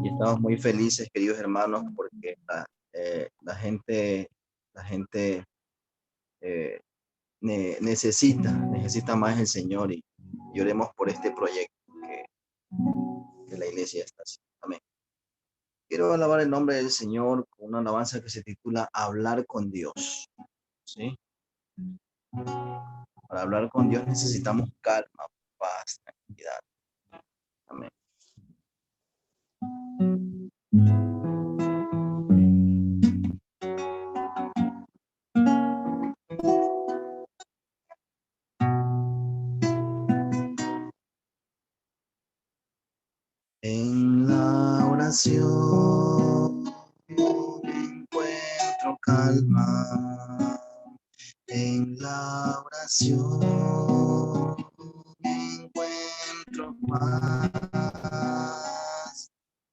Y estamos muy felices, queridos hermanos, porque la gente eh, necesita más el Señor y oremos por este proyecto que la iglesia está haciendo. Amén. Quiero alabar el nombre del Señor con una alabanza que se titula Hablar con Dios. ¿Sí? Para hablar con Dios necesitamos calma, paz, tranquilidad. Amén. En la oración encuentro calma. En la oración encuentro paz.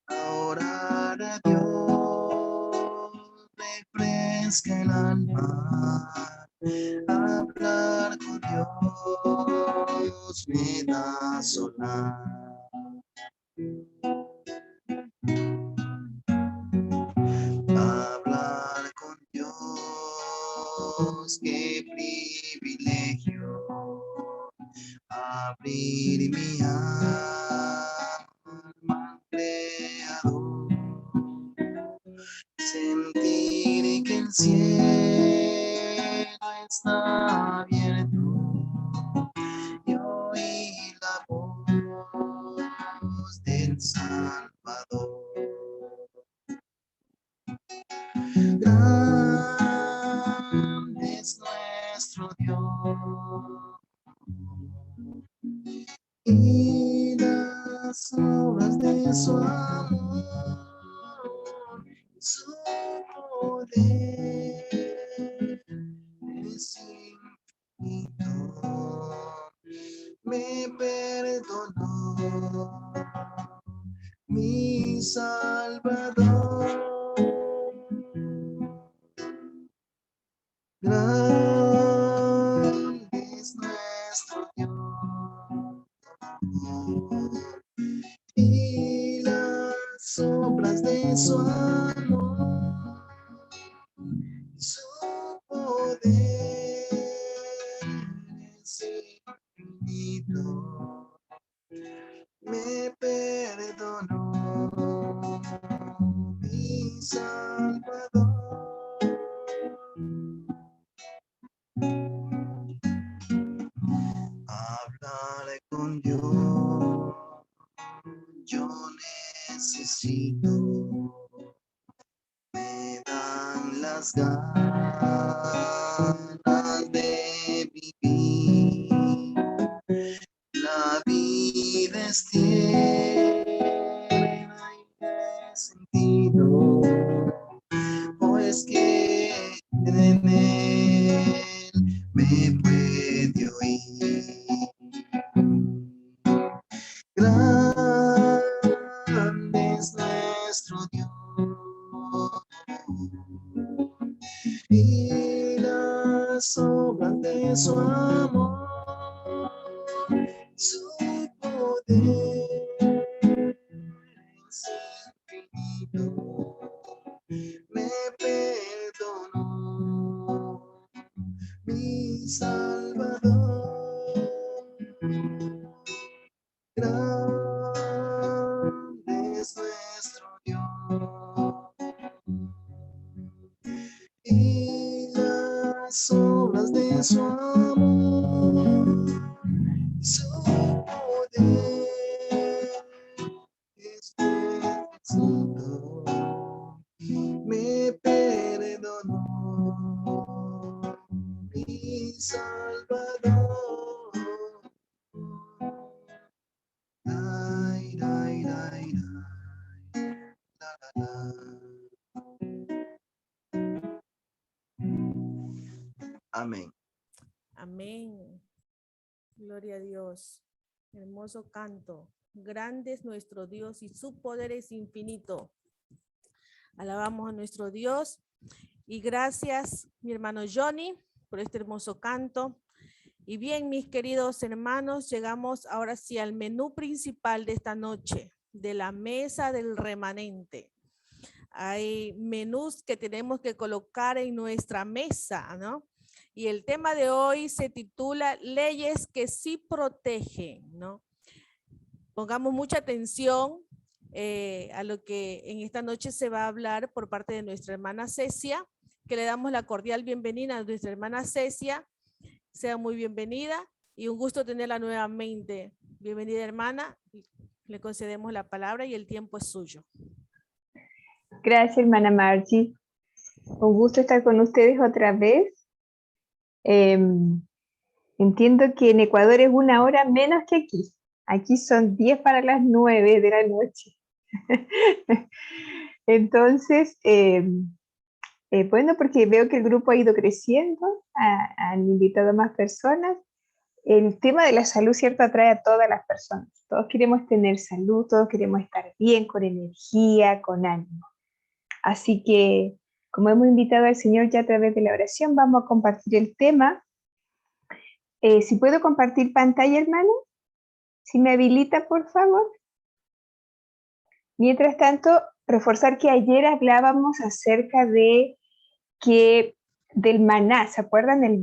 Orar a Dios refresca el alma. Hablar con Dios me da sonar. Hablar con Dios, qué privilegio. Abrir mi alma al Creador. Sentir que el cielo está abierto y oír la voz del Salvador. Grande es nuestro Dios y las obras de su amor, su poder es infinito. Me perdonó mi Salvador. Grande es nuestro Dios y las obras de su amor, su poder es infinito. Me perdonó mi Salvador. Hablaré con Dios, yo necesito, me dan las ganas de vivir. La vida es tierna y de sentido, pues que en él me puede oír. Grande es nuestro Dios y las obras de su amor, su poder es infinito. Me perdonó mi Salvador. Grande es nuestro Dios y las obras de su amor, su poder es infinito. Me perdonó mi Salvador. Ay, ay, ay, ay, la, la, la. Amén. Amén. Gloria a Dios. Hermoso canto. Grande es nuestro Dios y su poder es infinito. Alabamos a nuestro Dios. Y gracias, mi hermano Johnny, por este hermoso canto. Y bien, mis queridos hermanos, llegamos ahora sí al menú principal de esta noche. de la mesa del remanente. Hay menús que tenemos que colocar en nuestra mesa, ¿no? Y el tema de hoy se titula Leyes que sí protegen, ¿no? Pongamos mucha atención a lo que en esta noche se va a hablar por parte de nuestra hermana Cecia, que le damos la cordial bienvenida a nuestra hermana Cecia. Sea muy bienvenida y un gusto tenerla nuevamente. Bienvenida, hermana. Le concedemos la palabra y el tiempo es suyo. Gracias, hermana Margie. Un gusto estar con ustedes otra vez. Entiendo que en Ecuador es 1 hora menos que aquí. Aquí son 10 para las 9 de la noche. Entonces, bueno, porque veo que el grupo ha ido creciendo, han invitado a más personas. El tema de la salud, ¿cierto?, atrae a todas las personas. Todos queremos tener salud, todos queremos estar bien, con energía, con ánimo. Así que, como hemos invitado al Señor ya a través de la oración, vamos a compartir el tema. Si puedo compartir pantalla, hermano, si me habilita, por favor. Mientras tanto, reforzar que ayer hablábamos acerca del maná. ¿Se acuerdan? El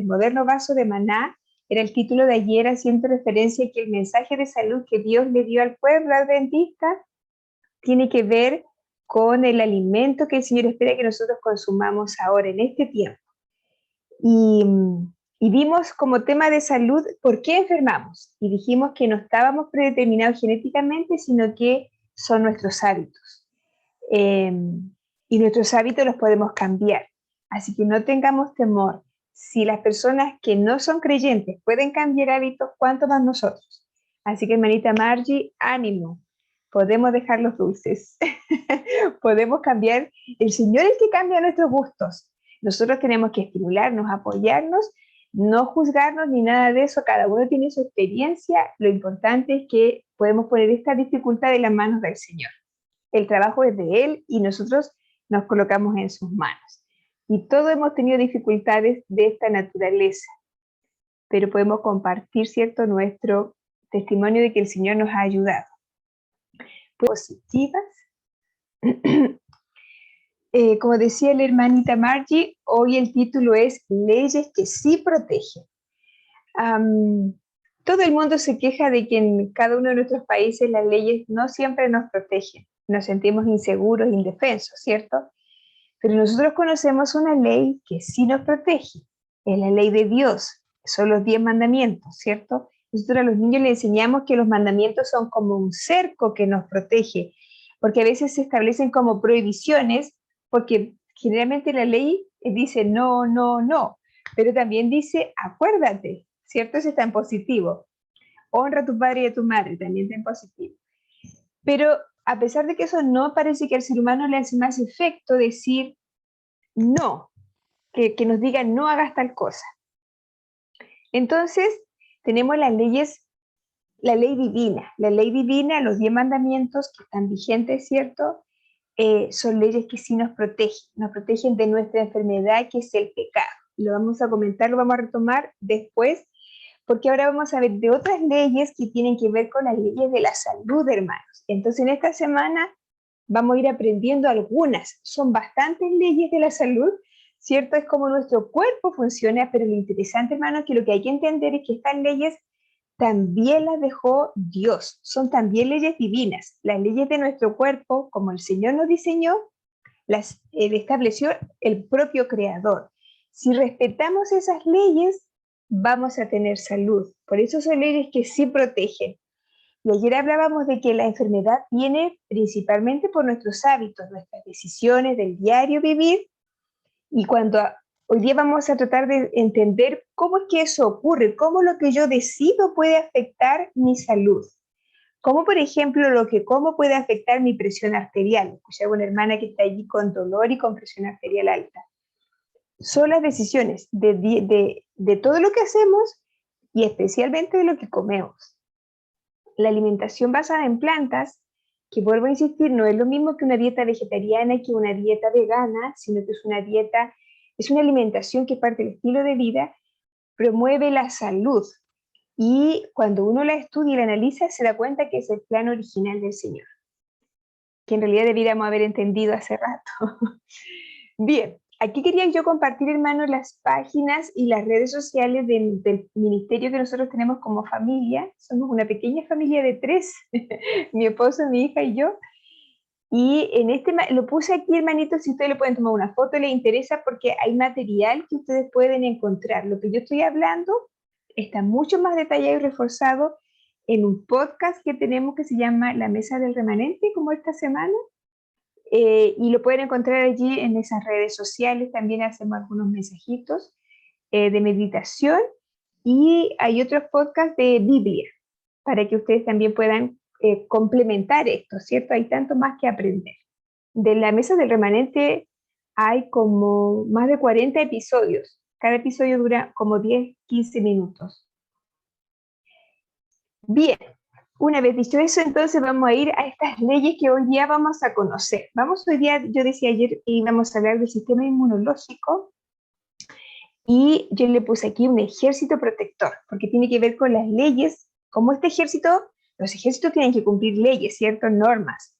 moderno vaso de maná era el título de ayer, haciendo referencia a que el mensaje de salud que Dios le dio al pueblo adventista tiene que ver con el alimento que el Señor espera que nosotros consumamos ahora, en este tiempo. Y vimos como tema de salud por qué enfermamos. Y dijimos que no estábamos predeterminados genéticamente, sino que son nuestros hábitos. Y nuestros hábitos los podemos cambiar. Así que no tengamos temor. Si las personas que no son creyentes pueden cambiar hábitos, ¿cuánto más nosotros? Así que, hermanita Margie, ánimo. Podemos dejar los dulces. Podemos cambiar. El Señor es el que cambia nuestros gustos. Nosotros tenemos que estimularnos, apoyarnos, no juzgarnos ni nada de eso. Cada uno tiene su experiencia. Lo importante es que podemos poner esta dificultad en las manos del Señor. El trabajo es de Él y nosotros nos colocamos en sus manos. Y todos hemos tenido dificultades de esta naturaleza, pero podemos compartir, ¿cierto?, nuestro testimonio de que el Señor nos ha ayudado. Positivas. Como decía la hermanita Margie, hoy el título es Leyes que sí protegen. Todo el mundo se queja de que en cada uno de nuestros países las leyes no siempre nos protegen. Nos sentimos inseguros, indefensos, ¿cierto? Pero nosotros conocemos una ley que sí nos protege. Es la ley de Dios. Son los 10 mandamientos, ¿cierto? Nosotros a los niños les enseñamos que los mandamientos son como un cerco que nos protege, porque a veces se establecen como prohibiciones, porque generalmente la ley dice no, no, no, pero también dice acuérdate, ¿cierto? Eso está en positivo. Honra a tu padre y a tu madre, también está en positivo. Pero a pesar de que eso no parece que al ser humano le hace más efecto decir no, que nos digan no hagas tal cosa. Entonces, tenemos las leyes, la ley divina, los 10 mandamientos que están vigentes, ¿cierto? Son leyes que sí nos protegen de nuestra enfermedad, que es el pecado. Lo vamos a comentar, lo vamos a retomar después, porque ahora vamos a ver de otras leyes que tienen que ver con las leyes de la salud, hermanos. Entonces, en esta semana vamos a ir aprendiendo algunas. Son bastantes leyes de la salud, ¿cierto? Es como nuestro cuerpo funciona, pero lo interesante, hermano, es que lo que hay que entender es que estas leyes también las dejó Dios. Son también leyes divinas. Las leyes de nuestro cuerpo, como el Señor nos diseñó, las estableció el propio Creador. Si respetamos esas leyes, vamos a tener salud. Por eso son leyes que sí protegen. Y ayer hablábamos de que la enfermedad viene principalmente por nuestros hábitos, nuestras decisiones del diario vivir. Y hoy día vamos a tratar de entender cómo es que eso ocurre, cómo lo que yo decido puede afectar mi salud. Cómo, por ejemplo, lo que como puede afectar mi presión arterial. Escuché a una hermana que está allí con dolor y con presión arterial alta. Son las decisiones de todo lo que hacemos y especialmente de lo que comemos. La alimentación basada en plantas, que vuelvo a insistir, no es lo mismo que una dieta vegetariana y que una dieta vegana, sino que es una alimentación que parte del estilo de vida, promueve la salud. y cuando uno la estudia y la analiza, se da cuenta que es el plan original del Señor, que en realidad debiéramos haber entendido hace rato. Bien, aquí quería yo compartir, hermanos, las páginas y las redes sociales del ministerio que nosotros tenemos como familia. Somos una pequeña familia de 3, mi esposo, mi hija y yo. Y lo puse aquí, hermanitos, si ustedes le pueden tomar una foto, les interesa, porque hay material que ustedes pueden encontrar. Lo que yo estoy hablando está mucho más detallado y reforzado en un podcast que tenemos que se llama La Mesa del Remanente, como esta semana. Y lo pueden encontrar allí en esas redes sociales. También hacemos algunos mensajitos de meditación, y hay otros podcasts de Biblia para que ustedes también puedan complementar esto, ¿cierto? Hay tanto más que aprender. De la Mesa del Remanente hay como más de 40 episodios. Cada episodio dura como 10, 15 minutos. Bien, una vez dicho eso, entonces vamos a ir a estas leyes que hoy día vamos a conocer. Hoy día, yo decía ayer, íbamos a hablar del sistema inmunológico, y yo le puse aquí un ejército protector, porque tiene que ver con las leyes, como este ejército, los ejércitos tienen que cumplir leyes, ciertas normas.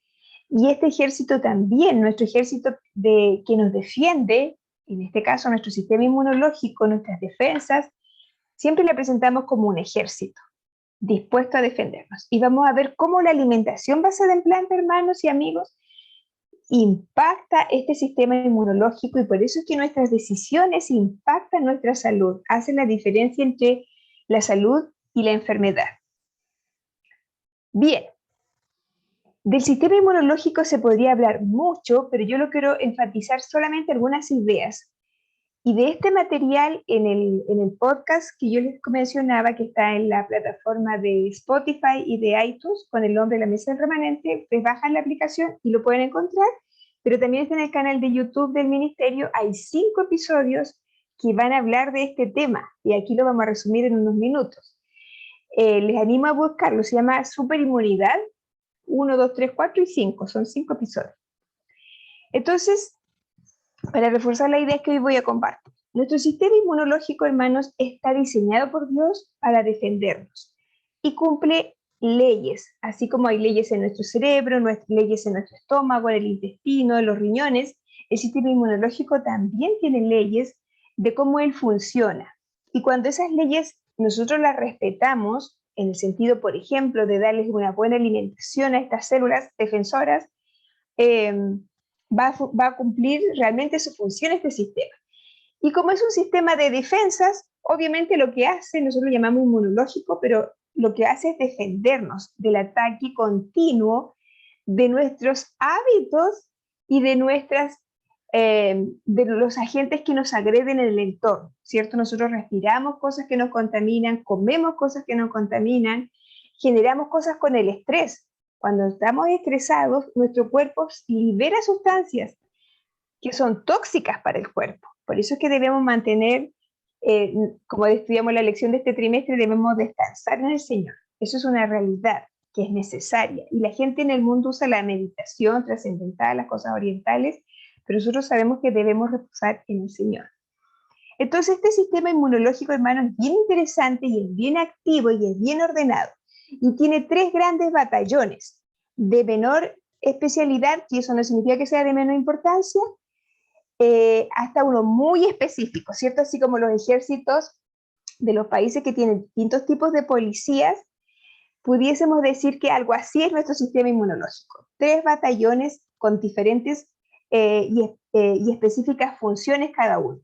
Y este ejército también, nuestro ejército que nos defiende, en este caso nuestro sistema inmunológico, nuestras defensas, siempre la presentamos como un ejército dispuesto a defendernos. Y vamos a ver cómo la alimentación basada en plantas, hermanos y amigos, impacta este sistema inmunológico, y por eso es que nuestras decisiones impactan nuestra salud, hacen la diferencia entre la salud y la enfermedad. Bien, del sistema inmunológico se podría hablar mucho, pero yo lo quiero enfatizar solamente algunas ideas. Y de este material, en el podcast que yo les mencionaba, que está en la plataforma de Spotify y de iTunes, con el nombre de La Mesa del Remanente, pues bajan la aplicación y lo pueden encontrar, pero también está en el canal de YouTube del ministerio. Hay 5 episodios que van a hablar de este tema, y aquí lo vamos a resumir en unos minutos. Les animo a buscarlo, se llama Superinmunidad 1, 2, 3, 4 y 5, son 5 episodios. Entonces, para reforzar la idea que hoy voy a compartir, nuestro sistema inmunológico, hermanos, está diseñado por Dios para defendernos y cumple leyes, así como hay leyes en nuestro cerebro, leyes en nuestro estómago, en el intestino, en los riñones. El sistema inmunológico también tiene leyes de cómo él funciona. Y cuando esas leyes nosotros las respetamos, en el sentido, por ejemplo, de darles una buena alimentación a estas células defensoras, va a cumplir realmente su función este sistema. Y como es un sistema de defensas, obviamente lo que hace, nosotros lo llamamos inmunológico, pero lo que hace es defendernos del ataque continuo de nuestros hábitos y de los agentes que nos agreden en el entorno, ¿cierto? Nosotros respiramos cosas que nos contaminan, comemos cosas que nos contaminan, generamos cosas con el estrés. Cuando estamos estresados, nuestro cuerpo libera sustancias que son tóxicas para el cuerpo. Por eso es que debemos mantener, como estudiamos la lección de este trimestre, debemos descansar en el Señor. Eso es una realidad que es necesaria. Y la gente en el mundo usa la meditación trascendental, las cosas orientales, pero nosotros sabemos que debemos reposar en el Señor. Entonces, este sistema inmunológico, hermano, es bien interesante y es bien activo y es bien ordenado. Y tiene 3 grandes batallones de menor especialidad, que eso no significa que sea de menor importancia, hasta uno muy específico, ¿cierto? Así como los ejércitos de los países que tienen distintos tipos de policías, pudiésemos decir que algo así es nuestro sistema inmunológico. 3 batallones con diferentes y específicas funciones cada uno.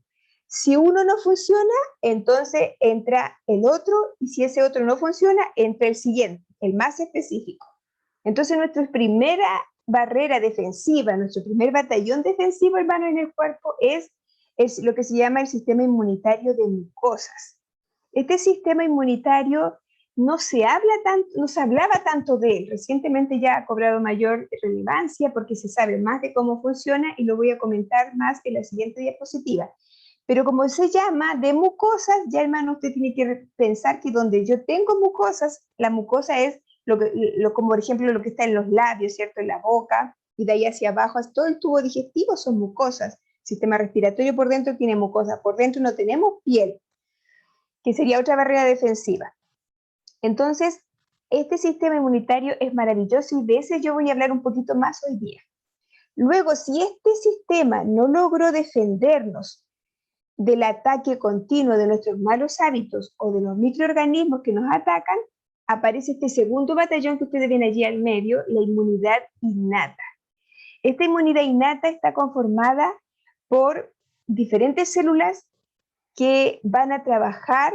Si uno no funciona, entonces entra el otro, y si ese otro no funciona, entra el siguiente, el más específico. Entonces nuestra primera barrera defensiva, nuestro primer batallón defensivo, hermano, en el cuerpo es lo que se llama el sistema inmunitario de mucosas. Este sistema inmunitario no se hablaba tanto de él. Recientemente ya ha cobrado mayor relevancia porque se sabe más de cómo funciona, y lo voy a comentar más en la siguiente diapositiva. Pero como se llama de mucosas, ya, hermano, usted tiene que pensar que donde yo tengo mucosas, la mucosa es como por ejemplo lo que está en los labios, ¿cierto? En la boca, y de ahí hacia abajo, todo el tubo digestivo son mucosas. El sistema respiratorio por dentro tiene mucosas. Por dentro no tenemos piel, que sería otra barrera defensiva. Entonces, este sistema inmunitario es maravilloso y de ese yo voy a hablar un poquito más hoy día. Luego, si este sistema no logró defendernos del ataque continuo de nuestros malos hábitos o de los microorganismos que nos atacan, aparece este segundo batallón que ustedes ven allí al medio, la inmunidad innata. Esta inmunidad innata está conformada por diferentes células que van a trabajar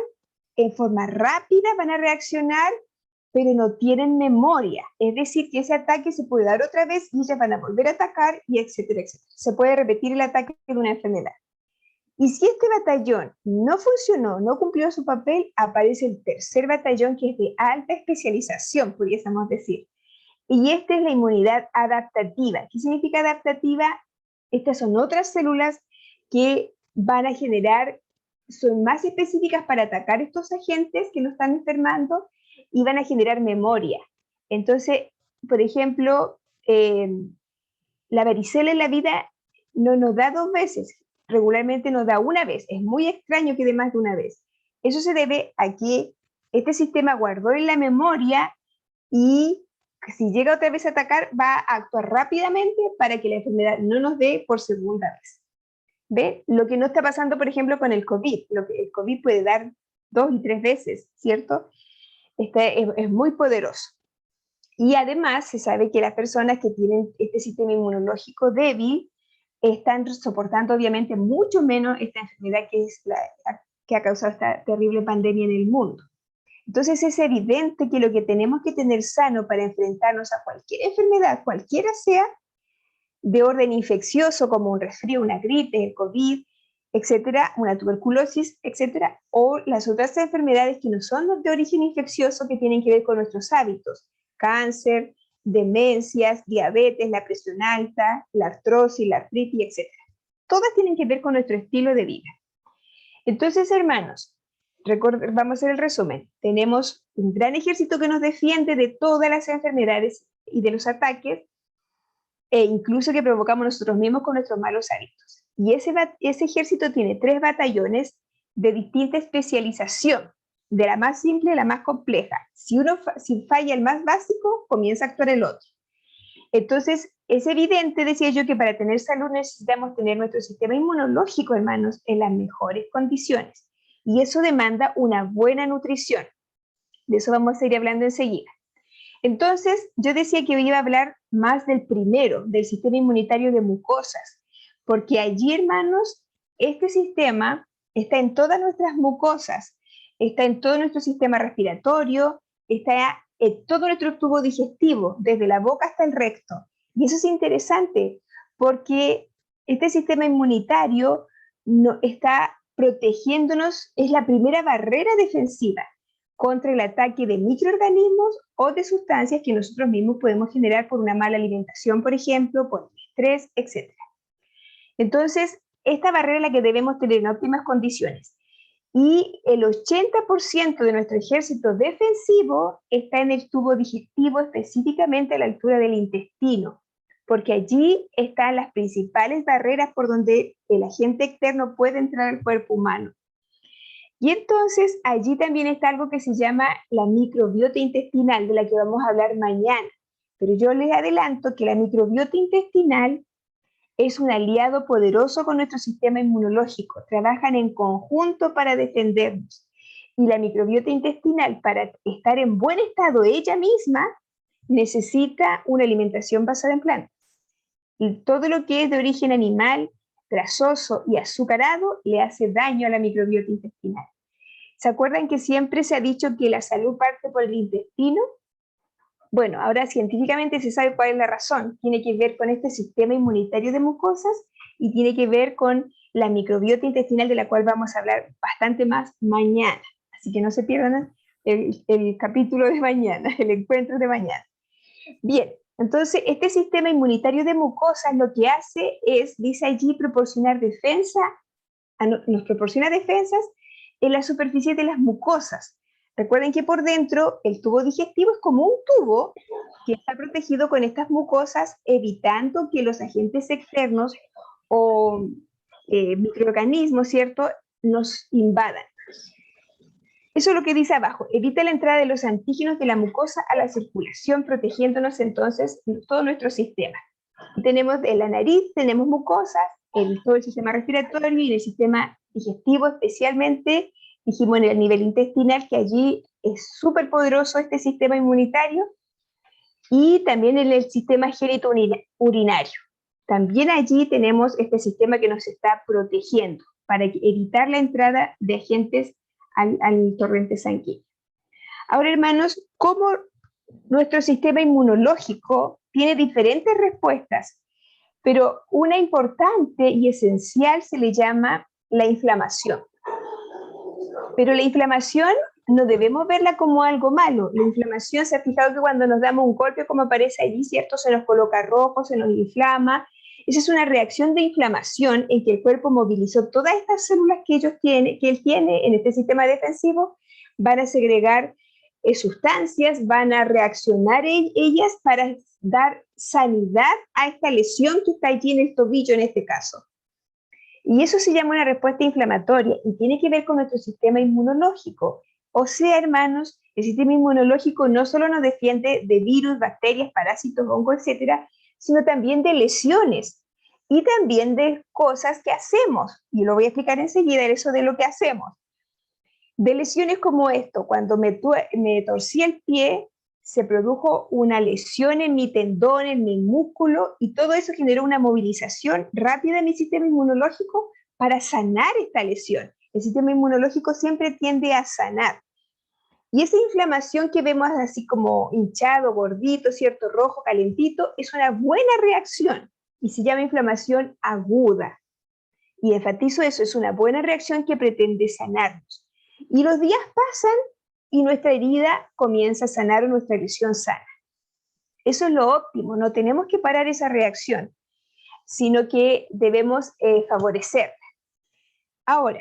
en forma rápida, van a reaccionar, pero no tienen memoria. Es decir, que ese ataque se puede dar otra vez y ellas van a volver a atacar, y etcétera, etcétera. Se puede repetir el ataque de una enfermedad. Y si este batallón no funcionó, no cumplió su papel, aparece el tercer batallón, que es de alta especialización, pudiésemos decir. Y esta es la inmunidad adaptativa. ¿Qué significa adaptativa? Estas son otras células que van a generar, son más específicas para atacar estos agentes que nos están enfermando y van a generar memoria. Entonces, por ejemplo, la varicela en la vida no nos da 2 veces, regularmente nos da una vez. Es muy extraño que dé más de una vez. Eso se debe a que este sistema guardó en la memoria y si llega otra vez a atacar, va a actuar rápidamente para que la enfermedad no nos dé por segunda vez. ¿Ve? Lo que no está pasando, por ejemplo, con el COVID. El COVID puede dar 2 y 3 veces, ¿cierto? Es muy poderoso. Y además se sabe que las personas que tienen este sistema inmunológico débil están soportando obviamente mucho menos esta enfermedad que ha causado esta terrible pandemia en el mundo. Entonces es evidente que lo que tenemos que tener sano para enfrentarnos a cualquier enfermedad, cualquiera sea, de orden infeccioso como un resfrío, una gripe, el COVID, etcétera, una tuberculosis, etcétera, o las otras enfermedades que no son de origen infeccioso, que tienen que ver con nuestros hábitos, cáncer, demencias, diabetes, la presión alta, la artrosis, la artritis, etcétera. Todas tienen que ver con nuestro estilo de vida. Entonces, hermanos, vamos a hacer el resumen. Tenemos un gran ejército que nos defiende de todas las enfermedades y de los ataques, e incluso que provocamos nosotros mismos con nuestros malos hábitos. Y ese ejército tiene 3 batallones de distinta especialización, de la más simple a la más compleja. Si falla el más básico, comienza a actuar el otro. Entonces, es evidente, decía yo, que para tener salud necesitamos tener nuestro sistema inmunológico, hermanos, en las mejores condiciones. Y eso demanda una buena nutrición. De eso vamos a ir hablando enseguida. Entonces, yo decía que hoy iba a hablar más del primero, del sistema inmunitario de mucosas, porque allí, hermanos, este sistema está en todas nuestras mucosas, está en todo nuestro sistema respiratorio, está en todo nuestro tubo digestivo, desde la boca hasta el recto. Y eso es interesante, porque este sistema inmunitario está protegiéndonos, es la primera barrera defensiva contra el ataque de microorganismos o de sustancias que nosotros mismos podemos generar por una mala alimentación, por ejemplo, por estrés, etc. Entonces, esta barrera es la que debemos tener en óptimas condiciones. Y el 80% de nuestro ejército defensivo está en el tubo digestivo, específicamente a la altura del intestino, porque allí están las principales barreras por donde el agente externo puede entrar al cuerpo humano. Y entonces allí también está algo que se llama la microbiota intestinal, de la que vamos a hablar mañana. Pero yo les adelanto que la microbiota intestinal es un aliado poderoso con nuestro sistema inmunológico. Trabajan en conjunto para defendernos. Y la microbiota intestinal, para estar en buen estado ella misma, necesita una alimentación basada en plantas. Y todo lo que es de origen animal, grasoso y azucarado, le hace daño a la microbiota intestinal. ¿Se acuerdan que siempre se ha dicho que la salud parte por el intestino? Bueno, ahora científicamente se sabe cuál es la razón. Tiene que ver con este sistema inmunitario de mucosas y tiene que ver con la microbiota intestinal, de la cual vamos a hablar bastante más mañana. Así que no se pierdan el capítulo de mañana, el encuentro de mañana. Bien, entonces este sistema inmunitario de mucosas lo que hace es, dice allí, proporcionar defensa, nos proporciona defensas en la superficie de las mucosas. Recuerden que por dentro el tubo digestivo es como un tubo que está protegido con estas mucosas, evitando que los agentes externos o microorganismos, ¿cierto?, nos invadan. Eso es lo que dice abajo. Evita la entrada de los antígenos de la mucosa a la circulación, protegiéndonos entonces todo nuestro sistema. Tenemos en la nariz, tenemos mucosas, todo el sistema respiratorio y el sistema digestivo especialmente, dijimos en el nivel intestinal, que allí es súper poderoso este sistema inmunitario, y también en el sistema genitourinario. También allí tenemos este sistema que nos está protegiendo para evitar la entrada de agentes al torrente sanguíneo. Ahora, hermanos, ¿cómo nuestro sistema inmunológico tiene diferentes respuestas? Pero una importante y esencial se le llama la inflamación. Pero la inflamación no debemos verla como algo malo. La inflamación, se ha fijado que cuando nos damos un golpe, como aparece allí, ¿cierto? Se nos coloca rojo, se nos inflama. Esa es una reacción de inflamación en que el cuerpo movilizó todas estas células que él tiene en este sistema defensivo, van a segregar sustancias, van a reaccionar ellas para dar sanidad a esta lesión que está allí en el tobillo en este caso. Y eso se llama una respuesta inflamatoria y tiene que ver con nuestro sistema inmunológico. O sea, hermanos, el sistema inmunológico no solo nos defiende de virus, bacterias, parásitos, hongos, etcétera, sino también de lesiones y también de cosas que hacemos. Y lo voy a explicar enseguida, eso de lo que hacemos. De lesiones como esto, cuando me torcí el pie, se produjo una lesión en mi tendón, en mi músculo, y todo eso generó una movilización rápida en mi sistema inmunológico para sanar esta lesión. El sistema inmunológico siempre tiende a sanar. Y esa inflamación que vemos así como hinchado, gordito, cierto, rojo, calentito, es una buena reacción y se llama inflamación aguda. Y enfatizo eso, es una buena reacción que pretende sanarnos. Y los días pasan y nuestra herida comienza a sanar o nuestra lesión sana. Eso es lo óptimo, no tenemos que parar esa reacción, sino que debemos favorecerla. Ahora,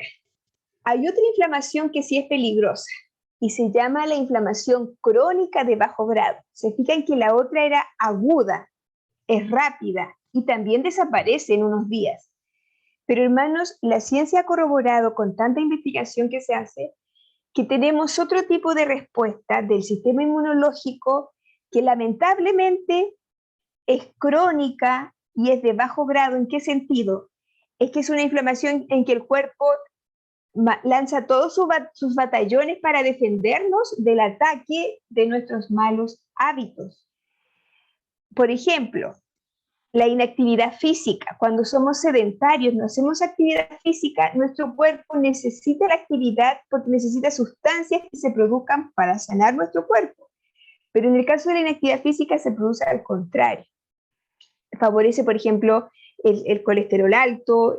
hay otra inflamación que sí es peligrosa y se llama la inflamación crónica de bajo grado. Se fijan que la otra era aguda, es rápida y también desaparece en unos días. Pero hermanos, la ciencia ha corroborado con tanta investigación que se hace que tenemos otro tipo de respuesta del sistema inmunológico que lamentablemente es crónica y es de bajo grado. ¿En qué sentido? Es que es una inflamación en que el cuerpo lanza todos sus batallones para defendernos del ataque de nuestros malos hábitos. Por ejemplo, la inactividad física. Cuando somos sedentarios, no hacemos actividad física, nuestro cuerpo necesita la actividad porque necesita sustancias que se produzcan para sanar nuestro cuerpo. Pero en el caso de la inactividad física se produce al contrario. Favorece, por ejemplo, el colesterol alto,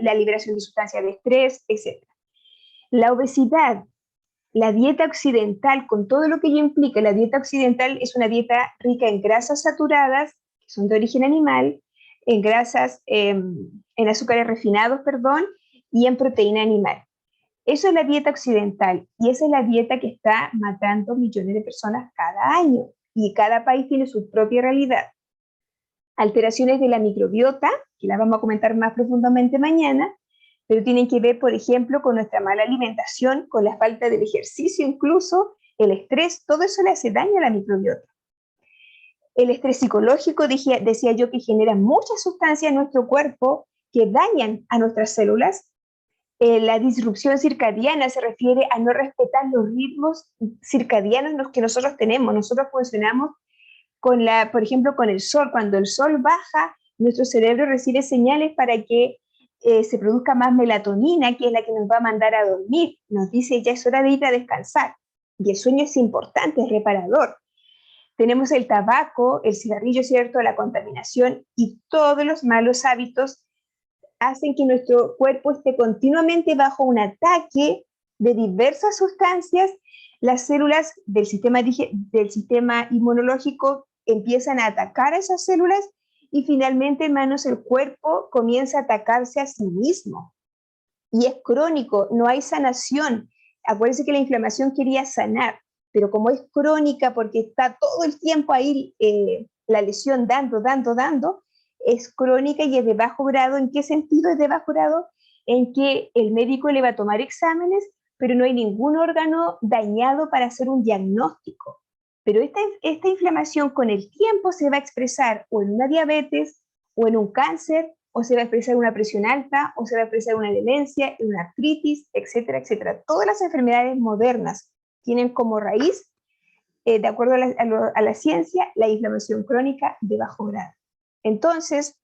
la liberación de sustancias de estrés, etc. La obesidad, la dieta occidental, con todo lo que ello implica, la dieta occidental es una dieta rica en grasas saturadas, son de origen animal, en grasas, en azúcares refinados, y en proteína animal. Eso es la dieta occidental y esa es la dieta que está matando millones de personas cada año y cada país tiene su propia realidad. Alteraciones de la microbiota, que las vamos a comentar más profundamente mañana, pero tienen que ver, por ejemplo, con nuestra mala alimentación, con la falta del ejercicio incluso, el estrés, todo eso le hace daño a la microbiota. El estrés psicológico, decía yo, que genera muchas sustancias en nuestro cuerpo que dañan a nuestras células. La disrupción circadiana se refiere a no respetar los ritmos circadianos que nosotros tenemos. Nosotros funcionamos por ejemplo, con el sol. Cuando el sol baja, nuestro cerebro recibe señales para que se produzca más melatonina, que es la que nos va a mandar a dormir. Nos dice, ya es hora de ir a descansar. Y el sueño es importante, es reparador. Tenemos el tabaco, el cigarrillo, ¿cierto?, la contaminación y todos los malos hábitos hacen que nuestro cuerpo esté continuamente bajo un ataque de diversas sustancias. Las células del sistema inmunológico empiezan a atacar a esas células y finalmente, hermanos, el cuerpo comienza a atacarse a sí mismo. Y es crónico, no hay sanación. Acuérdense que la inflamación quería sanar, pero como es crónica porque está todo el tiempo ahí la lesión dando, es crónica y es de bajo grado. ¿En qué sentido es de bajo grado? En que el médico le va a tomar exámenes, pero no hay ningún órgano dañado para hacer un diagnóstico. Pero esta inflamación con el tiempo se va a expresar o en una diabetes, o en un cáncer, o se va a expresar en una presión alta, o se va a expresar en una demencia, en una artritis, etcétera, etcétera. Todas las enfermedades modernas tienen como raíz, de acuerdo a la ciencia, la inflamación crónica de bajo grado. Entonces,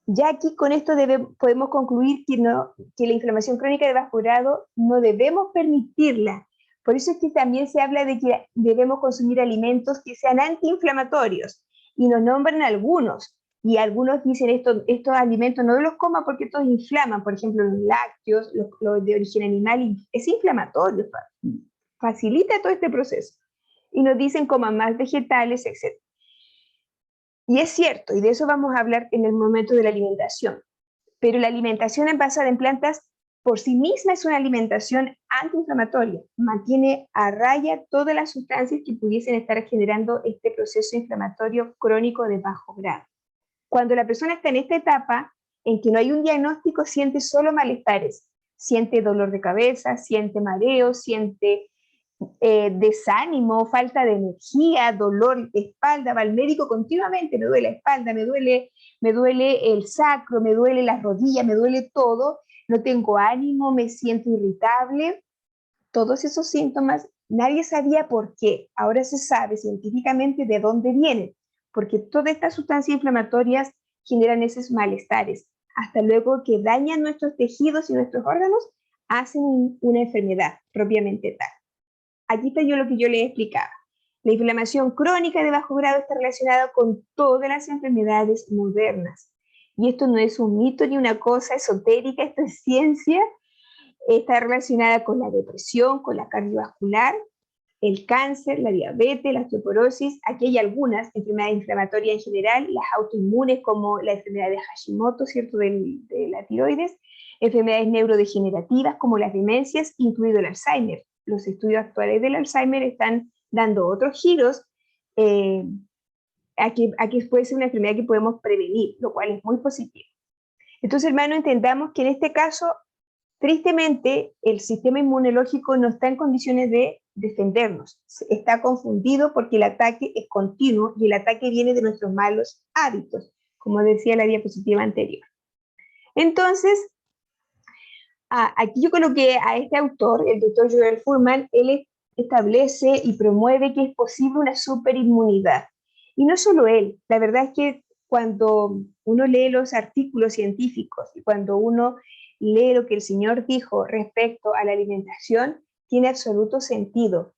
ya aquí con esto podemos concluir que la inflamación crónica de bajo grado no debemos permitirla. Por eso es que también se habla de que debemos consumir alimentos que sean antiinflamatorios, y nos nombran algunos. Y algunos dicen estos alimentos no los coma porque estos inflaman, por ejemplo, los lácteos, los de origen animal, es inflamatorio, facilita todo este proceso. Y nos dicen coman más vegetales, etc. Y es cierto, y de eso vamos a hablar en el momento de la alimentación. Pero la alimentación basada en plantas por sí misma es una alimentación antiinflamatoria, mantiene a raya todas las sustancias que pudiesen estar generando este proceso inflamatorio crónico de bajo grado. Cuando la persona está en esta etapa en que no hay un diagnóstico, siente solo malestares, siente dolor de cabeza, siente mareo, siente desánimo, falta de energía, dolor de espalda, va al médico continuamente, me duele la espalda, me duele el sacro, me duele las rodillas, me duele todo, no tengo ánimo, me siento irritable. Todos esos síntomas, nadie sabía por qué. Ahora se sabe científicamente de dónde vienen, porque todas estas sustancias inflamatorias generan esos malestares, hasta luego que dañan nuestros tejidos y nuestros órganos, hacen una enfermedad propiamente tal. Aquí está lo que yo les explicaba. La inflamación crónica de bajo grado está relacionada con todas las enfermedades modernas. Y esto no es un mito ni una cosa esotérica, esto es ciencia. Está relacionada con la depresión, con la cardiovascular, el cáncer, la diabetes, la osteoporosis. Aquí hay algunas enfermedades inflamatorias en general, las autoinmunes como la enfermedad de Hashimoto, ¿cierto?, de la tiroides, enfermedades neurodegenerativas como las demencias, incluido el Alzheimer. Los estudios actuales del Alzheimer están dando otros giros a que puede ser una enfermedad que podemos prevenir, lo cual es muy positivo. Entonces, hermano, entendamos que en este caso, tristemente, el sistema inmunológico no está en condiciones de defendernos. Está confundido porque el ataque es continuo y el ataque viene de nuestros malos hábitos, como decía la diapositiva anterior. Entonces, aquí yo coloqué a este autor, el doctor Joel Fuhrman. Él establece y promueve que es posible una superinmunidad. Y no solo él, la verdad es que cuando uno lee los artículos científicos y cuando uno lee lo que el Señor dijo respecto a la alimentación, tiene absoluto sentido.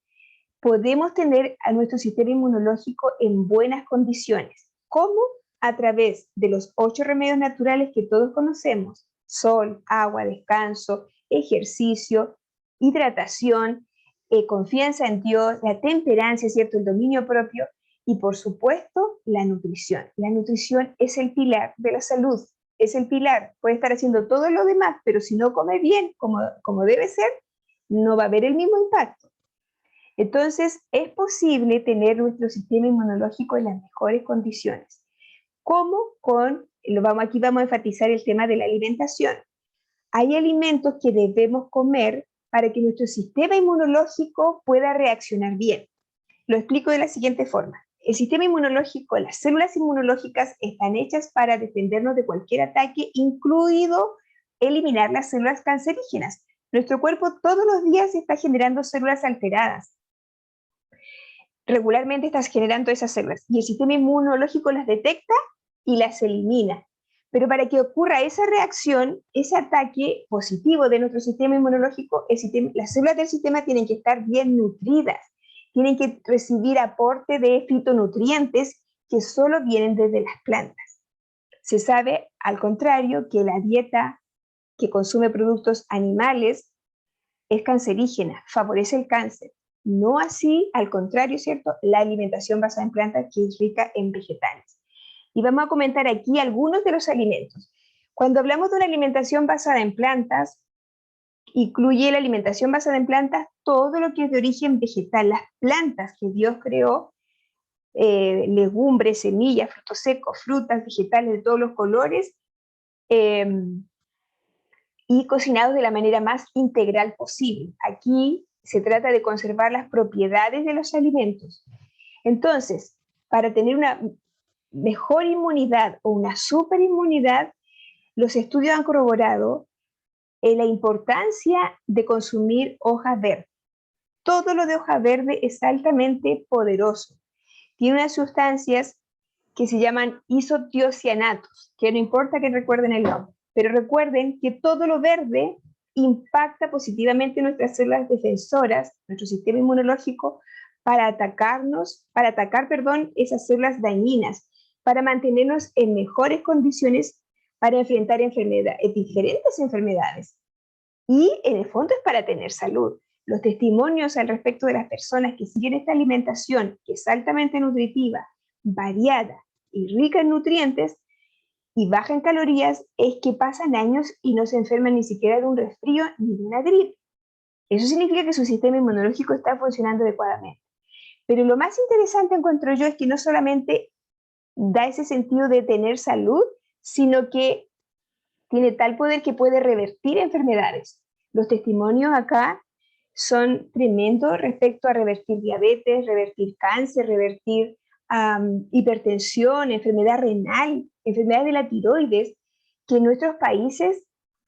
Podemos tener a nuestro sistema inmunológico en buenas condiciones. ¿Cómo? A través de los 8 remedios naturales que todos conocemos: sol, agua, descanso, ejercicio, hidratación, confianza en Dios, la temperancia, ¿cierto?, el dominio propio, y por supuesto la nutrición. La nutrición es el pilar de la salud, es el pilar. Puede estar haciendo todo lo demás, pero si no come bien, como debe ser, no va a haber el mismo impacto. Entonces, es posible tener nuestro sistema inmunológico en las mejores condiciones. ¿Cómo? Aquí vamos a enfatizar el tema de la alimentación. Hay alimentos que debemos comer para que nuestro sistema inmunológico pueda reaccionar bien. Lo explico de la siguiente forma. El sistema inmunológico, las células inmunológicas están hechas para defendernos de cualquier ataque, incluido eliminar las células cancerígenas. Nuestro cuerpo todos los días está generando células alteradas. Regularmente estás generando esas células y el sistema inmunológico las detecta y las elimina. Pero para que ocurra esa reacción, ese ataque positivo de nuestro sistema inmunológico, las células del sistema tienen que estar bien nutridas, tienen que recibir aporte de fitonutrientes que solo vienen desde las plantas. Se sabe, al contrario, que la dieta que consume productos animales es cancerígena, favorece el cáncer. No así, al contrario, ¿cierto?, la alimentación basada en plantas, que es rica en vegetales. Y vamos a comentar aquí algunos de los alimentos. Cuando hablamos de una alimentación basada en plantas, incluye la alimentación basada en plantas todo lo que es de origen vegetal, las plantas que Dios creó, legumbres, semillas, frutos secos, frutas, vegetales de todos los colores, y cocinados de la manera más integral posible. Aquí se trata de conservar las propiedades de los alimentos. Entonces, para tener una mejor inmunidad o una superinmunidad, los estudios han corroborado la importancia de consumir hojas verdes. Todo lo de hoja verde es altamente poderoso. Tiene unas sustancias que se llaman isotiocianatos, que no importa que recuerden el nombre, pero recuerden que todo lo verde impacta positivamente nuestras células defensoras, nuestro sistema inmunológico, para atacar esas células dañinas, para mantenernos en mejores condiciones para enfrentar diferentes enfermedades. Y en el fondo es para tener salud. Los testimonios al respecto de las personas que siguen esta alimentación, que es altamente nutritiva, variada y rica en nutrientes y baja en calorías, es que pasan años y no se enferman ni siquiera de un resfrío ni de una gripe. Eso significa que su sistema inmunológico está funcionando adecuadamente. Pero lo más interesante, encuentro yo, es que no solamente da ese sentido de tener salud, sino que tiene tal poder que puede revertir enfermedades. Los testimonios acá son tremendos respecto a revertir diabetes, revertir cáncer, revertir hipertensión, enfermedad renal, enfermedad de la tiroides, que en nuestros países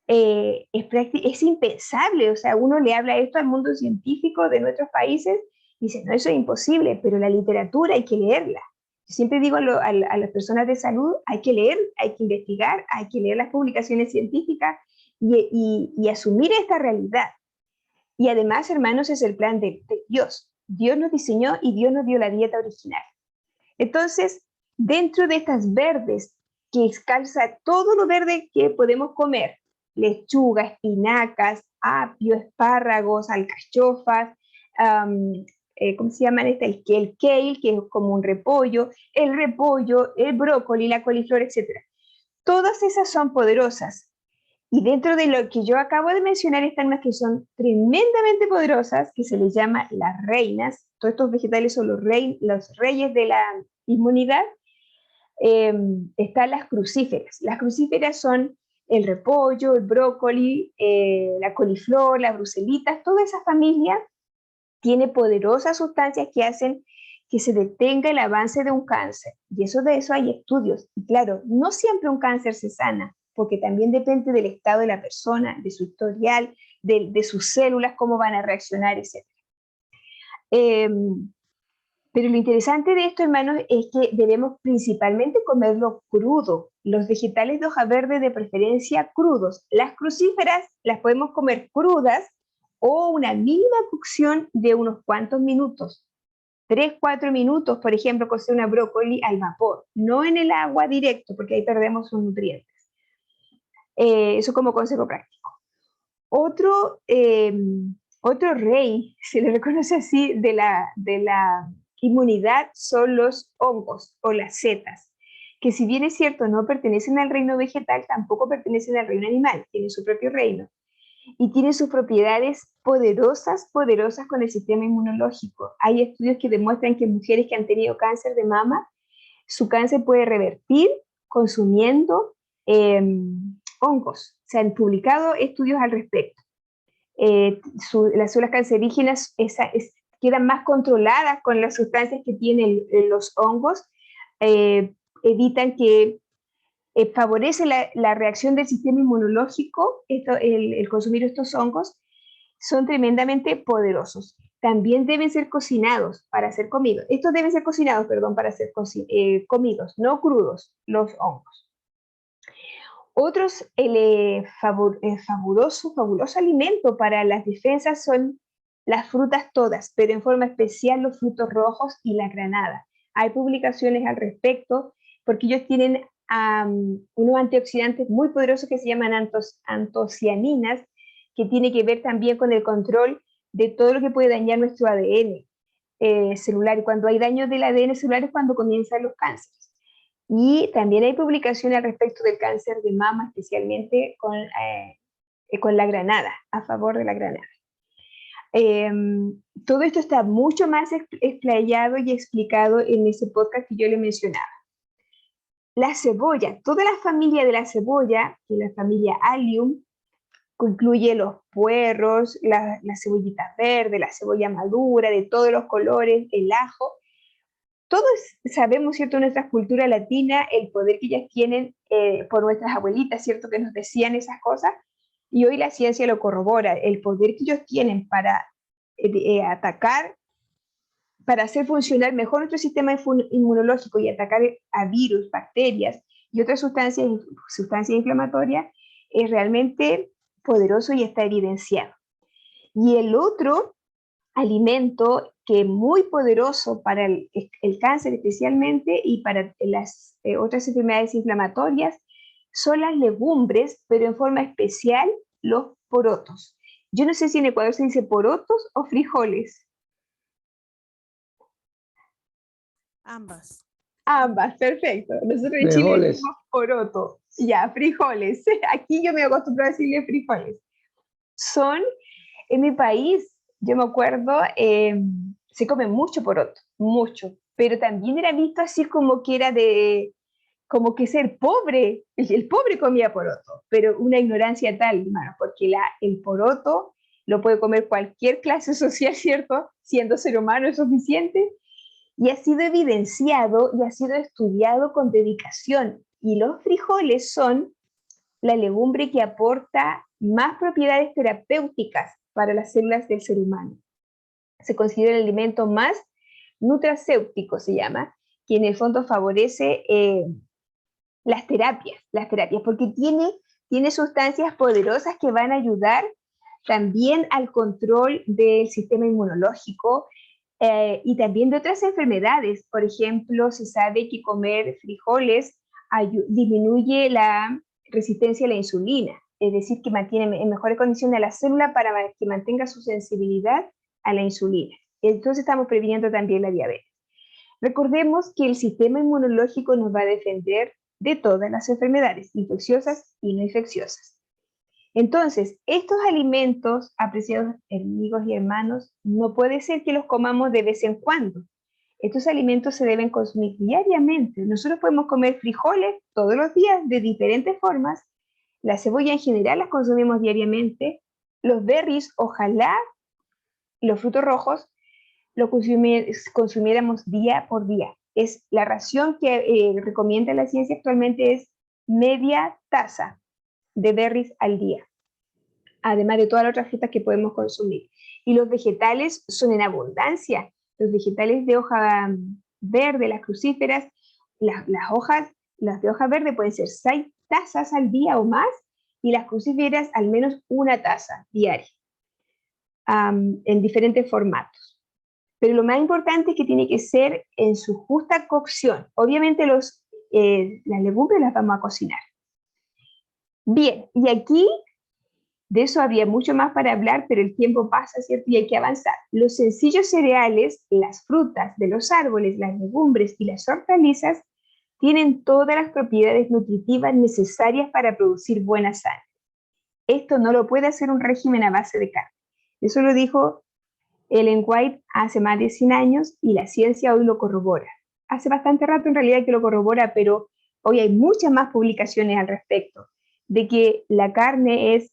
es impensable. O sea, uno le habla esto al mundo científico de nuestros países y dice, no, eso es imposible, pero la literatura hay que leerla. Yo siempre digo a las personas de salud, hay que leer, hay que investigar, hay que leer las publicaciones científicas y asumir esta realidad. Y además, hermanos, es el plan de Dios. Dios nos diseñó y Dios nos dio la dieta original. Entonces, dentro de estas verdes, que calza todo lo verde que podemos comer, lechuga, espinacas, apio, espárragos, alcachofas, ¿cómo se llaman estas? El kale, que es como un repollo, el brócoli, la coliflor, etc. Todas esas son poderosas. Y dentro de lo que yo acabo de mencionar están unas que son tremendamente poderosas, que se les llama las reinas. Todos estos vegetales son los reyes de la inmunidad. Están las crucíferas. Las crucíferas son el repollo, el brócoli, la coliflor, las bruselitas. Toda esa familia tiene poderosas sustancias que hacen que se detenga el avance de un cáncer. Y de eso hay estudios. Y claro, no siempre un cáncer se sana, porque también depende del estado de la persona, de su historial, de sus células, cómo van a reaccionar, etc. Pero lo interesante de esto, hermanos, es que debemos principalmente comerlo crudo. Los vegetales de hoja verde de preferencia crudos. Las crucíferas las podemos comer crudas o una mínima cocción de unos cuantos minutos. 3-4 minutos, por ejemplo, cocer una brócoli al vapor, no en el agua directo, porque ahí perdemos sus nutrientes. Eso como consejo práctico. Otro rey, se le reconoce así, de la inmunidad son los hongos o las setas, que si bien es cierto no pertenecen al reino vegetal, tampoco pertenecen al reino animal, tienen su propio reino y tienen sus propiedades poderosas con el sistema inmunológico. Hay estudios que demuestran que mujeres que han tenido cáncer de mama, su cáncer puede revertir consumiendo hongos. Se han publicado estudios al respecto. Las células cancerígenas quedan más controladas con las sustancias que tienen los hongos, evitan que favorece la reacción del sistema inmunológico. El consumir estos hongos son tremendamente poderosos. También deben ser cocinados para ser comidos. Estos deben ser cocinados, perdón, para ser comidos, no crudos, los hongos. Otros fabuloso alimento para las defensas son las frutas todas, pero en forma especial los frutos rojos y la granada. Hay publicaciones al respecto porque ellos tienen unos antioxidantes muy poderosos que se llaman antocianinas, que tiene que ver también con el control de todo lo que puede dañar nuestro ADN celular. Y cuando hay daño del ADN celular es cuando comienzan los cánceres. Y también hay publicaciones al respecto del cáncer de mama, especialmente con la granada, a favor de la granada. Todo esto está mucho más explayado y explicado en ese podcast que yo le mencionaba. La cebolla, toda la familia de la cebolla, que es la familia Allium, incluye los puerros, las cebollitas verdes, la cebolla madura, de todos los colores, el ajo. Todos sabemos, ¿cierto?, en nuestra cultura latina, el poder que ellas tienen por nuestras abuelitas, ¿cierto?, que nos decían esas cosas, y hoy la ciencia lo corrobora, el poder que ellos tienen para atacar, para hacer funcionar mejor nuestro sistema inmunológico y atacar a virus, bacterias y otras sustancias inflamatorias, es realmente poderoso y está evidenciado. Y el otro alimento que es muy poderoso para el cáncer especialmente y para las otras enfermedades inflamatorias son las legumbres, pero en forma especial los porotos. Yo no sé si en Ecuador se dice porotos o frijoles. Ambas. Ambas, perfecto. Nosotros en Chile Frijoles. decimos poroto. Ya, frijoles. Aquí yo me acostumbro a decirle frijoles. Son, en mi país, yo me acuerdo, se come mucho poroto, mucho, pero también era visto así como que era como que ser pobre, el pobre comía poroto, pero una ignorancia tal, hermano, porque el poroto lo puede comer cualquier clase social, ¿cierto? Siendo ser humano es suficiente, y ha sido evidenciado y ha sido estudiado con dedicación, y los frijoles son la legumbre que aporta más propiedades terapéuticas para las células del ser humano. Se considera el alimento más nutracéutico, se llama, que en el fondo favorece las terapias, porque tiene sustancias poderosas que van a ayudar también al control del sistema inmunológico y también de otras enfermedades. Por ejemplo, se sabe que comer frijoles disminuye la resistencia a la insulina, es decir, que mantiene en mejores condiciones a la célula para que mantenga su sensibilidad a la insulina. Entonces estamos previniendo también la diabetes. Recordemos que el sistema inmunológico nos va a defender de todas las enfermedades, infecciosas y no infecciosas. Entonces, estos alimentos, apreciados amigos y hermanos, no puede ser que los comamos de vez en cuando. Estos alimentos se deben consumir diariamente. Nosotros podemos comer frijoles todos los días de diferentes formas. La cebolla en general las consumimos diariamente. Los berries, ojalá, los frutos rojos, lo consumiéramos día por día. Es la ración que recomienda la ciencia actualmente es media taza de berries al día, además de todas las otras frutas que podemos consumir. Y los vegetales son en abundancia. Los vegetales de hoja verde, las crucíferas, las de hoja verde pueden ser 6 tazas al día o más, y las crucíferas al menos 1 taza diaria, en diferentes formatos. Pero lo más importante es que tiene que ser en su justa cocción. Obviamente las legumbres las vamos a cocinar. Bien, y aquí de eso habría mucho más para hablar, pero el tiempo pasa, ¿cierto? Y hay que avanzar. Los sencillos cereales, las frutas de los árboles, las legumbres y las hortalizas tienen todas las propiedades nutritivas necesarias para producir buena sangre. Esto no lo puede hacer un régimen a base de carne. Eso lo dijo Ellen White hace más de 100 años y la ciencia hoy lo corrobora. Hace bastante rato en realidad que lo corrobora, pero hoy hay muchas más publicaciones al respecto de que la carne es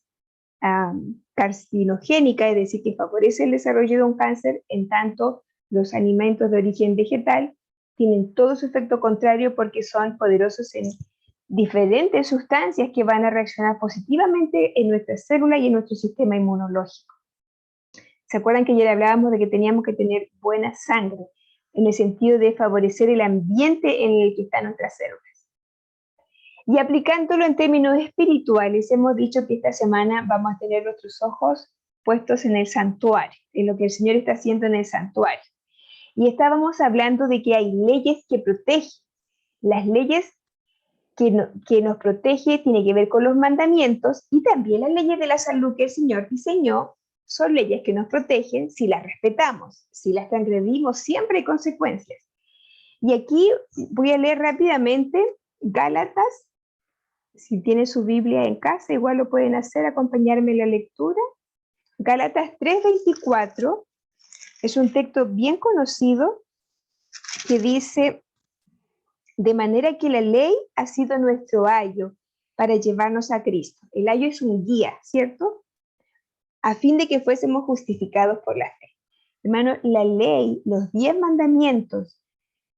carcinogénica, es decir, que favorece el desarrollo de un cáncer, en tanto los alimentos de origen vegetal tienen todo su efecto contrario porque son poderosos en diferentes sustancias que van a reaccionar positivamente en nuestra célula y en nuestro sistema inmunológico. ¿Se acuerdan que ayer hablábamos de que teníamos que tener buena sangre, en el sentido de favorecer el ambiente en el que están nuestras células? Y aplicándolo en términos espirituales, hemos dicho que esta semana vamos a tener nuestros ojos puestos en el santuario, en lo que el Señor está haciendo en el santuario. Y estábamos hablando de que hay leyes que protegen. Las leyes que nos protege tienen que ver con los mandamientos, y también las leyes de la salud que el Señor diseñó son leyes que nos protegen si las respetamos. Si las transgredimos, siempre hay consecuencias. Y aquí voy a leer rápidamente Gálatas. Si tienen su Biblia en casa, igual lo pueden hacer, acompañarme en la lectura. Gálatas 3:24 es un texto bien conocido que dice: de manera que la ley ha sido nuestro ayo, para llevarnos a Cristo. El ayo es un guía, ¿cierto? A fin de que fuésemos justificados por la fe. Hermano, la ley, los 10 mandamientos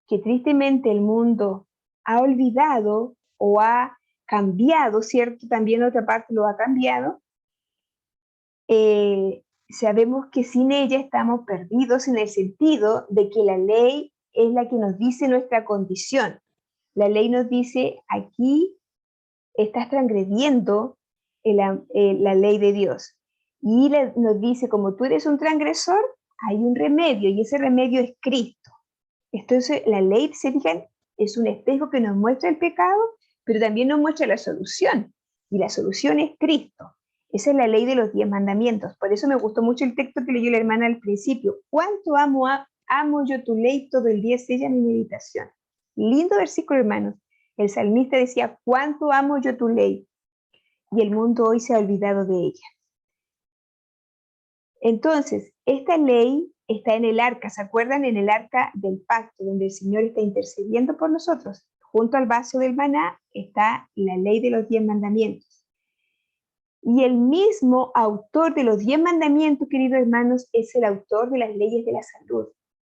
que tristemente el mundo ha olvidado o ha cambiado, ¿cierto? También otra parte lo ha cambiado. Sabemos que sin ella estamos perdidos en el sentido de que la ley es la que nos dice nuestra condición. La ley nos dice, aquí estás transgrediendo la ley de Dios. Y nos dice, como tú eres un transgresor, hay un remedio, y ese remedio es Cristo. Entonces, la ley, se fijan, es un espejo que nos muestra el pecado, pero también nos muestra la solución. Y la solución es Cristo. Esa es la ley de los 10 mandamientos. Por eso me gustó mucho el texto que leyó la hermana al principio. ¿Cuánto amo yo tu ley, todo el día es ella mi meditación? Lindo versículo, hermanos. El salmista decía, ¿cuánto amo yo tu ley? Y el mundo hoy se ha olvidado de ella. Entonces, esta ley está en el arca, ¿se acuerdan? En el arca del pacto, donde el Señor está intercediendo por nosotros. Junto al vaso del maná está la ley de los 10 mandamientos. Y el mismo autor de los 10 mandamientos, queridos hermanos, es el autor de las leyes de la salud,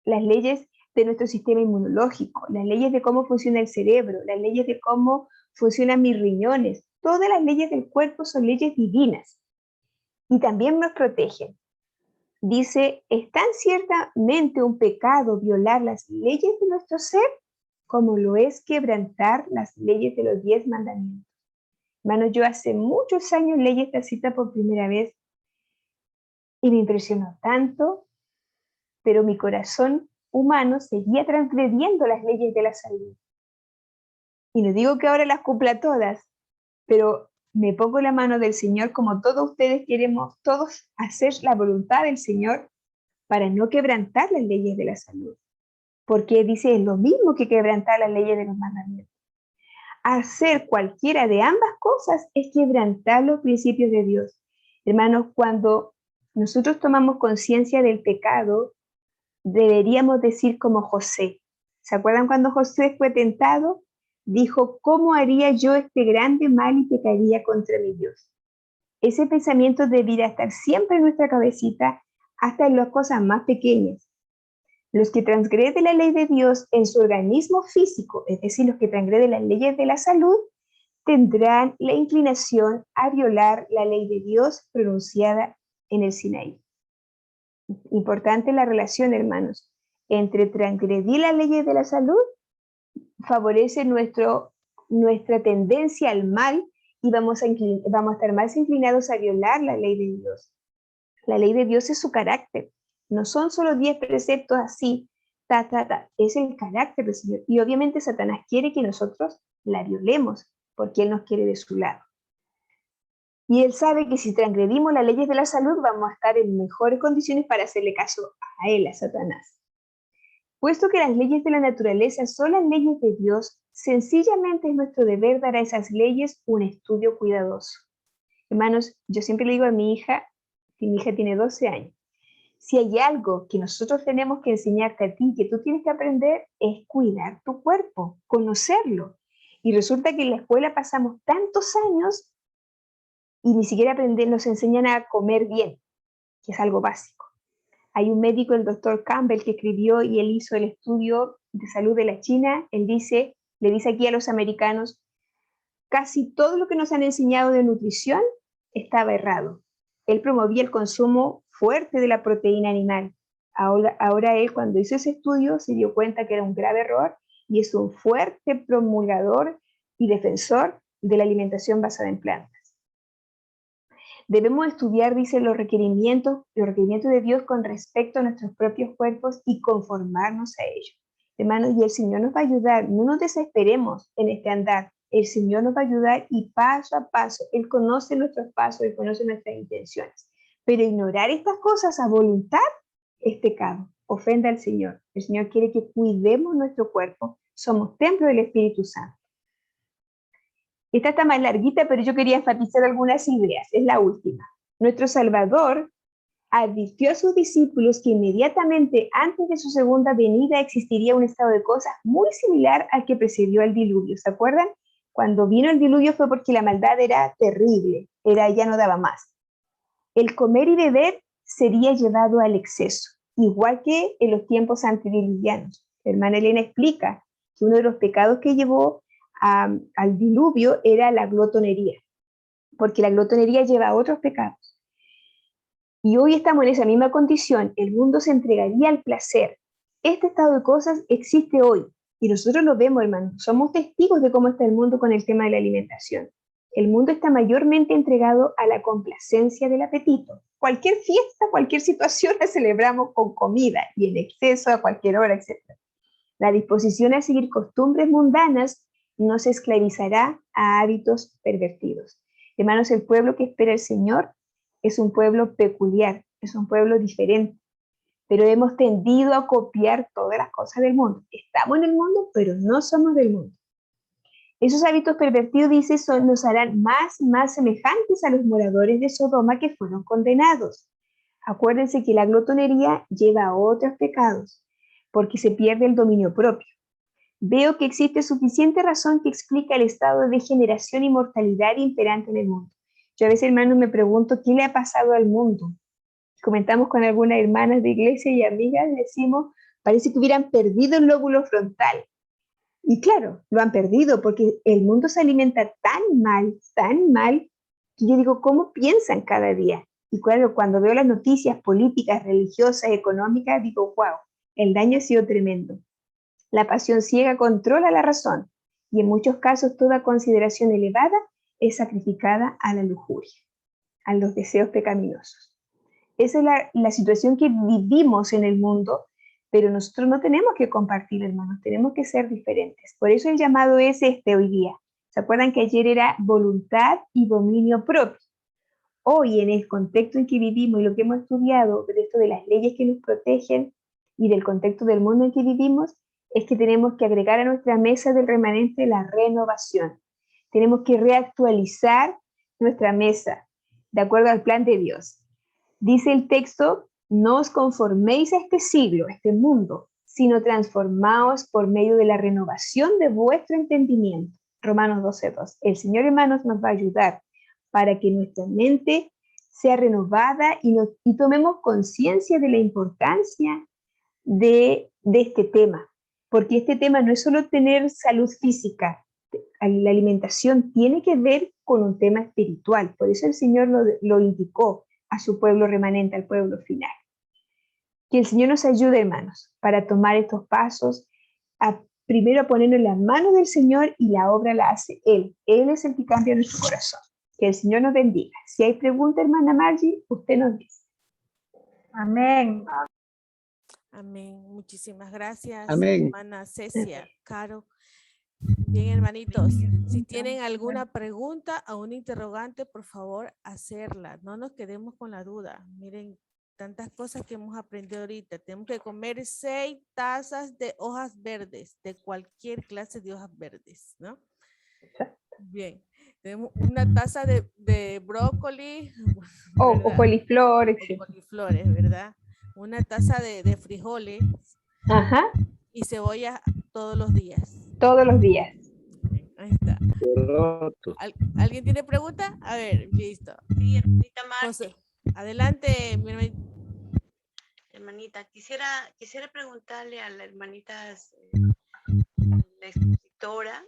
las leyes de nuestro sistema inmunológico, las leyes de cómo funciona el cerebro, las leyes de cómo funcionan mis riñones. Todas las leyes del cuerpo son leyes divinas y también nos protegen. Dice, ¿es tan ciertamente un pecado violar las leyes de nuestro ser como lo es quebrantar las leyes de los 10 mandamientos? Hermano, yo hace muchos años leí esta cita por primera vez y me impresionó tanto, pero mi corazón humano seguía transgrediendo las leyes de la salud. Y no digo que ahora las cumpla todas, pero me pongo la mano del Señor, como todos ustedes queremos, todos hacer la voluntad del Señor para no quebrantar las leyes de la salud. Porque dice, es lo mismo que quebrantar las leyes de los mandamientos. Hacer cualquiera de ambas cosas es quebrantar los principios de Dios. Hermanos, cuando nosotros tomamos conciencia del pecado, deberíamos decir como José. ¿Se acuerdan cuando José fue tentado? Dijo, ¿cómo haría yo este grande mal y pecaría contra mi Dios? Ese pensamiento debería estar siempre en nuestra cabecita, hasta en las cosas más pequeñas. Los que transgreden la ley de Dios en su organismo físico, es decir, los que transgreden las leyes de la salud, tendrán la inclinación a violar la ley de Dios pronunciada en el Sinaí. Importante la relación, hermanos, entre transgredir las leyes de la salud, favorece nuestra tendencia al mal y vamos a estar más inclinados a violar la ley de Dios. La ley de Dios es su carácter. No son solo 10 preceptos así, es el carácter del Señor. Y obviamente Satanás quiere que nosotros la violemos, porque Él nos quiere de su lado. Y Él sabe que si transgredimos las leyes de la salud, vamos a estar en mejores condiciones para hacerle caso a Él, a Satanás. Puesto que las leyes de la naturaleza son las leyes de Dios, sencillamente es nuestro deber dar a esas leyes un estudio cuidadoso. Hermanos, yo siempre le digo a mi hija, que mi hija tiene 12 años, si hay algo que nosotros tenemos que enseñarte a ti, que tú tienes que aprender, es cuidar tu cuerpo, conocerlo. Y resulta que en la escuela pasamos tantos años y ni siquiera nos enseñan a comer bien, que es algo básico. Hay un médico, el doctor Campbell, que escribió y él hizo el estudio de salud de la China. Él le dice aquí a los americanos, casi todo lo que nos han enseñado de nutrición estaba errado. Él promovía el consumo fuerte de la proteína animal. Ahora él, cuando hizo ese estudio, se dio cuenta que era un grave error y es un fuerte promulgador y defensor de la alimentación basada en plantas. Debemos estudiar, dice, los requerimientos de Dios con respecto a nuestros propios cuerpos y conformarnos a ellos. Hermanos, y el Señor nos va a ayudar. No nos desesperemos en este andar. El Señor nos va a ayudar y paso a paso. Él conoce nuestros pasos, Él conoce nuestras intenciones. Pero ignorar estas cosas a voluntad es pecado. Ofenda al Señor. El Señor quiere que cuidemos nuestro cuerpo. Somos templo del Espíritu Santo. Esta está más larguita, pero yo quería enfatizar algunas ideas. Es la última. Nuestro Salvador advirtió a sus discípulos que inmediatamente antes de su segunda venida existiría un estado de cosas muy similar al que precedió al diluvio. ¿Se acuerdan? cuando vino el diluvio fue porque la maldad era terrible, ya no daba más. El comer y beber sería llevado al exceso, igual que en los tiempos antediluvianos. La hermana Elena explica que uno de los pecados que llevó al diluvio era la glotonería, porque la glotonería lleva a otros pecados. Y hoy estamos en esa misma condición, el mundo se entregaría al placer. Este estado de cosas existe hoy, y nosotros lo vemos, hermanos, somos testigos de cómo está el mundo con el tema de la alimentación. El mundo está mayormente entregado a la complacencia del apetito. Cualquier fiesta, cualquier situación la celebramos con comida y en exceso a cualquier hora, etc. La disposición a seguir costumbres mundanas nos esclavizará a hábitos pervertidos. Hermanos, el pueblo que espera el Señor es un pueblo peculiar, es un pueblo diferente, pero hemos tendido a copiar todas las cosas del mundo. Estamos en el mundo, pero no somos del mundo. Esos hábitos pervertidos, dice, nos harán más semejantes a los moradores de Sodoma que fueron condenados. Acuérdense que la glotonería lleva a otros pecados, porque se pierde el dominio propio. Veo que existe suficiente razón que explica el estado de degeneración y mortalidad imperante en el mundo. Yo a veces, hermanos, me pregunto qué le ha pasado al mundo. Comentamos con algunas hermanas de iglesia y amigas, decimos, parece que hubieran perdido el lóbulo frontal. Y claro, lo han perdido porque el mundo se alimenta tan mal, que yo digo, ¿cómo piensan cada día? Y claro, cuando veo las noticias políticas, religiosas, económicas, digo, wow, el daño ha sido tremendo. La pasión ciega controla la razón y en muchos casos toda consideración elevada es sacrificada a la lujuria, a los deseos pecaminosos. Esa es la situación que vivimos en el mundo, pero nosotros no tenemos que compartir, hermanos, tenemos que ser diferentes. Por eso el llamado es hoy día. ¿Se acuerdan que ayer era voluntad y dominio propio? Hoy, en el contexto en que vivimos y lo que hemos estudiado, de esto de las leyes que nos protegen y del contexto del mundo en que vivimos, es que tenemos que agregar a nuestra mesa del remanente la renovación. Tenemos que reactualizar nuestra mesa de acuerdo al plan de Dios. Dice el texto, no os conforméis a este siglo, a este mundo, sino transformaos por medio de la renovación de vuestro entendimiento. Romanos 12:2. El Señor, hermanos, nos va a ayudar para que nuestra mente sea renovada y tomemos conciencia de la importancia de este tema. Porque este tema no es solo tener salud física, la alimentación tiene que ver con un tema espiritual. Por eso el Señor lo indicó a su pueblo remanente, al pueblo final. Que el Señor nos ayude, hermanos, para tomar estos pasos, primero a ponernos en las manos del Señor y la obra la hace Él. Él es el que cambia nuestro corazón. Que el Señor nos bendiga. Si hay pregunta, hermana Margie, usted nos dice. Amén. Amén. Muchísimas gracias, Amén. hermana Cecia, Caro. Bien, hermanitos, si tienen alguna pregunta o un interrogante, por favor, hacerla. No nos quedemos con la duda. Miren, tantas cosas que hemos aprendido ahorita. Tenemos que comer 6 tazas de hojas verdes, de cualquier clase de hojas verdes, ¿no? Bien. Tenemos una taza de brócoli. O coliflor, etc. O coliflores, ¿verdad? Una taza de frijoles. Ajá. Y cebolla todos los días. Todos los días. Ahí está. ¿Alguien tiene pregunta? A ver, listo. Sí, hermanita José, adelante, mi hermanita. Hermanita, quisiera preguntarle a la hermanita, la expositora,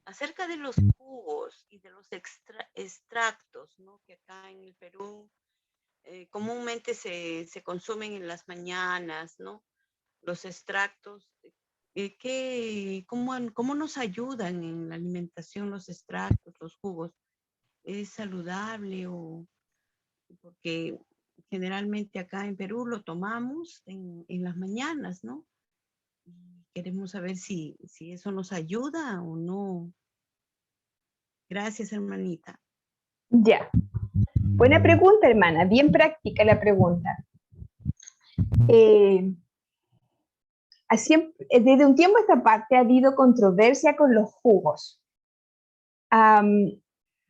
acerca de los jugos y de los extractos, ¿no? Que acá en el Perú comúnmente se consumen en las mañanas, ¿no? Los extractos. ¿Cómo nos ayudan en la alimentación los extractos, los jugos? ¿Es saludable o...? Porque generalmente acá en Perú lo tomamos en las mañanas, ¿no? Y queremos saber si eso nos ayuda o no. Gracias, hermanita. Ya. Buena pregunta, hermana. Bien práctica la pregunta. Desde un tiempo a esta parte ha habido controversia con los jugos.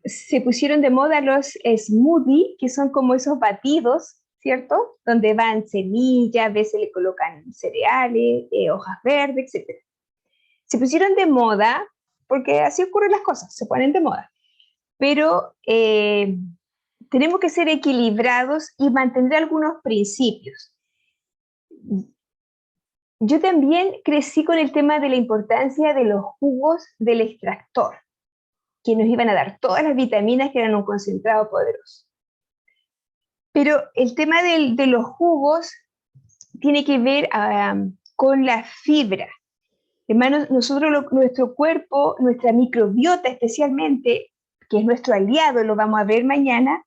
Se pusieron de moda los smoothies, que son como esos batidos, ¿cierto? Donde van semillas, a veces le colocan cereales, hojas verdes, etc. Se pusieron de moda porque así ocurren las cosas, se ponen de moda. Pero tenemos que ser equilibrados y mantener algunos principios. Yo también crecí con el tema de la importancia de los jugos del extractor, que nos iban a dar todas las vitaminas que eran un concentrado poderoso. Pero el tema de los jugos tiene que ver con la fibra. Hermanos, nuestro cuerpo, nuestra microbiota especialmente, que es nuestro aliado, lo vamos a ver mañana,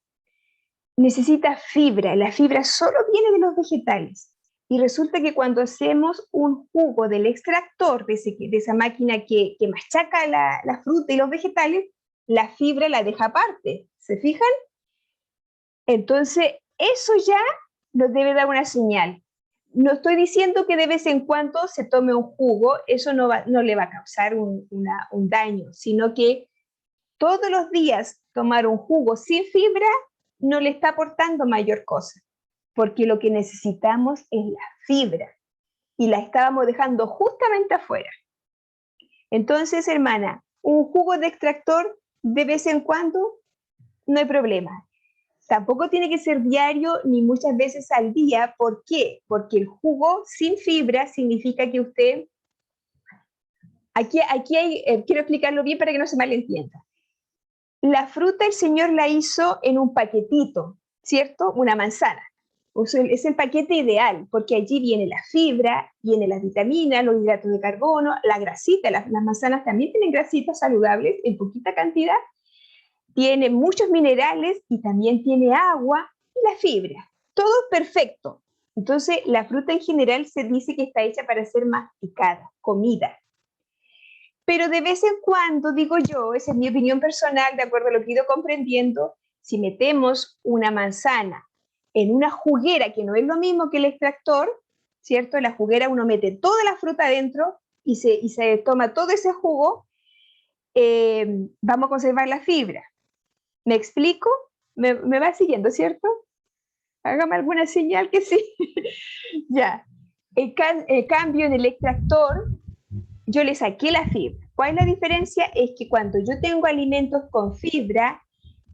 necesita fibra. La fibra solo viene de los vegetales. Y resulta que cuando hacemos un jugo del extractor, de esa máquina que machaca la fruta y los vegetales, la fibra la deja aparte. ¿Se fijan? Entonces, eso ya nos debe dar una señal. No estoy diciendo que de vez en cuando se tome un jugo, eso no le va a causar un daño, sino que todos los días tomar un jugo sin fibra no le está aportando mayor cosa, porque lo que necesitamos es la fibra, y la estábamos dejando justamente afuera. Entonces, hermana, un jugo de extractor de vez en cuando no hay problema. Tampoco tiene que ser diario ni muchas veces al día. ¿Por qué? Porque el jugo sin fibra significa que usted... Aquí quiero explicarlo bien para que no se malentienda. La fruta el Señor la hizo en un paquetito, ¿cierto? Una manzana. Es el paquete ideal, porque allí viene la fibra, viene las vitaminas, los hidratos de carbono, la grasita. Las manzanas también tienen grasitas saludables en poquita cantidad. Tiene muchos minerales y también tiene agua y la fibra. Todo perfecto. Entonces, la fruta en general se dice que está hecha para ser masticada, comida. Pero de vez en cuando, digo yo, esa es mi opinión personal, de acuerdo a lo que he ido comprendiendo, si metemos una manzana en una juguera, que no es lo mismo que el extractor, ¿cierto? En la juguera uno mete toda la fruta adentro y se toma todo ese jugo, vamos a conservar la fibra. ¿Me explico? ¿Me va siguiendo, cierto? Hágame alguna señal que sí. Ya. El cambio en el extractor, yo le saqué la fibra. ¿Cuál es la diferencia? Es que cuando yo tengo alimentos con fibra,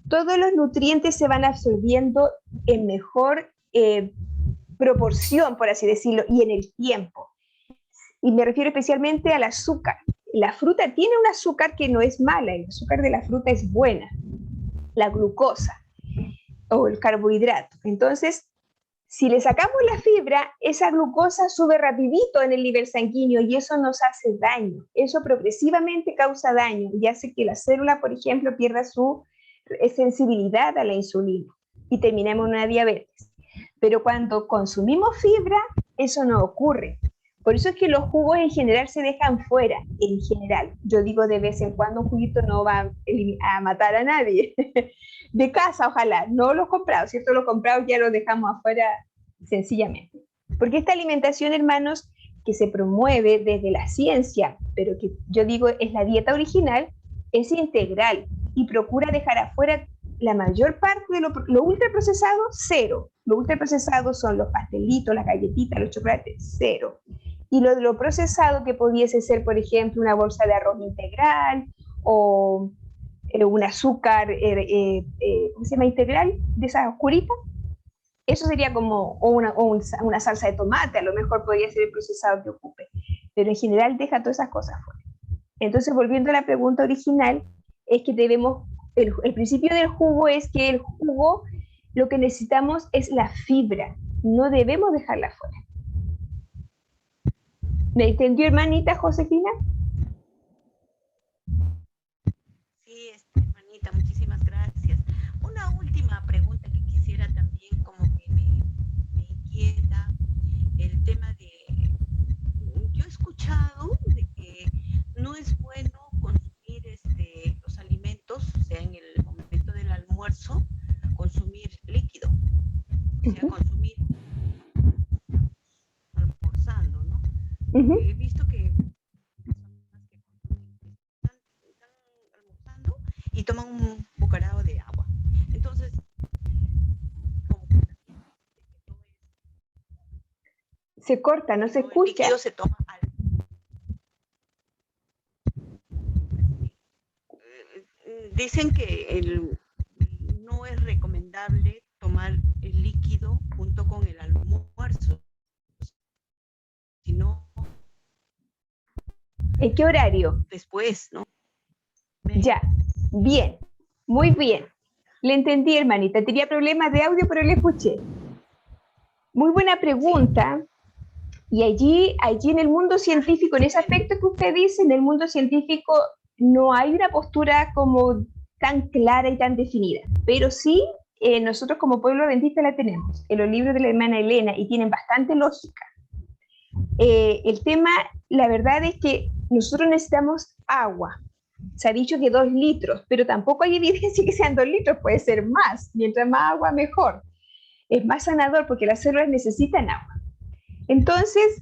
todos los nutrientes se van absorbiendo en mejor proporción, por así decirlo, y en el tiempo. Y me refiero especialmente al azúcar. La fruta tiene un azúcar que no es mala, el azúcar de la fruta es buena. La glucosa o el carbohidrato. Entonces, si le sacamos la fibra, esa glucosa sube rapidito en el nivel sanguíneo y eso nos hace daño. Eso progresivamente causa daño y hace que la célula, por ejemplo, pierda su sensibilidad a la insulina y terminemos en una diabetes. Pero cuando consumimos fibra, eso no ocurre. Por eso es que los jugos en general se dejan fuera, en general. Yo digo de vez en cuando un juguito no va a matar a nadie. De casa, ojalá, no los comprados, ¿cierto? Los comprados ya los dejamos afuera sencillamente. Porque esta alimentación, hermanos, que se promueve desde la ciencia, pero que yo digo es la dieta original, es integral y procura dejar afuera la mayor parte de lo ultraprocesado, cero. Lo ultraprocesado son los pastelitos, las galletitas, los chocolates, cero. Y lo procesado que pudiese ser, por ejemplo, una bolsa de arroz integral o un azúcar, ¿cómo se llama? Integral, de esa oscurita. Eso sería como una salsa de tomate, a lo mejor podría ser el procesado que ocupe. Pero en general deja todas esas cosas fuera. Entonces, volviendo a la pregunta original, es que el principio del jugo es que el jugo, lo que necesitamos es la fibra, no debemos dejarla fuera. ¿Me entendió, hermanita Josefina? Sí, hermanita, muchísimas gracias. Una última pregunta que quisiera también como que me inquieta, el tema de, yo he escuchado de que no es bueno consumir los alimentos, o sea, en el momento del almuerzo, consumir líquido, o sea, consumir, almorzando, ¿no? He visto que están almorzando y toman un bocarado de agua. Entonces, como que Se corta, no se el escucha. líquido se toma al dicen que no es recomendable tomar el líquido junto con el almuerzo, sino ¿En qué horario? después, ¿no? Ya, bien, muy bien. Le entendí, hermanita. Tenía problemas de audio, pero le escuché. Muy buena pregunta. Y allí en el mundo científico, en ese aspecto que usted dice, en el mundo científico no hay una postura como tan clara y tan definida. Pero sí, nosotros como pueblo adventista la tenemos en los libros de la hermana Elena y tienen bastante lógica. El tema, la verdad es que nosotros necesitamos agua. Se ha dicho que 2 litros, pero tampoco hay evidencia que sean 2 litros, puede ser más. Mientras más agua, mejor. Es más sanador porque las células necesitan agua. Entonces,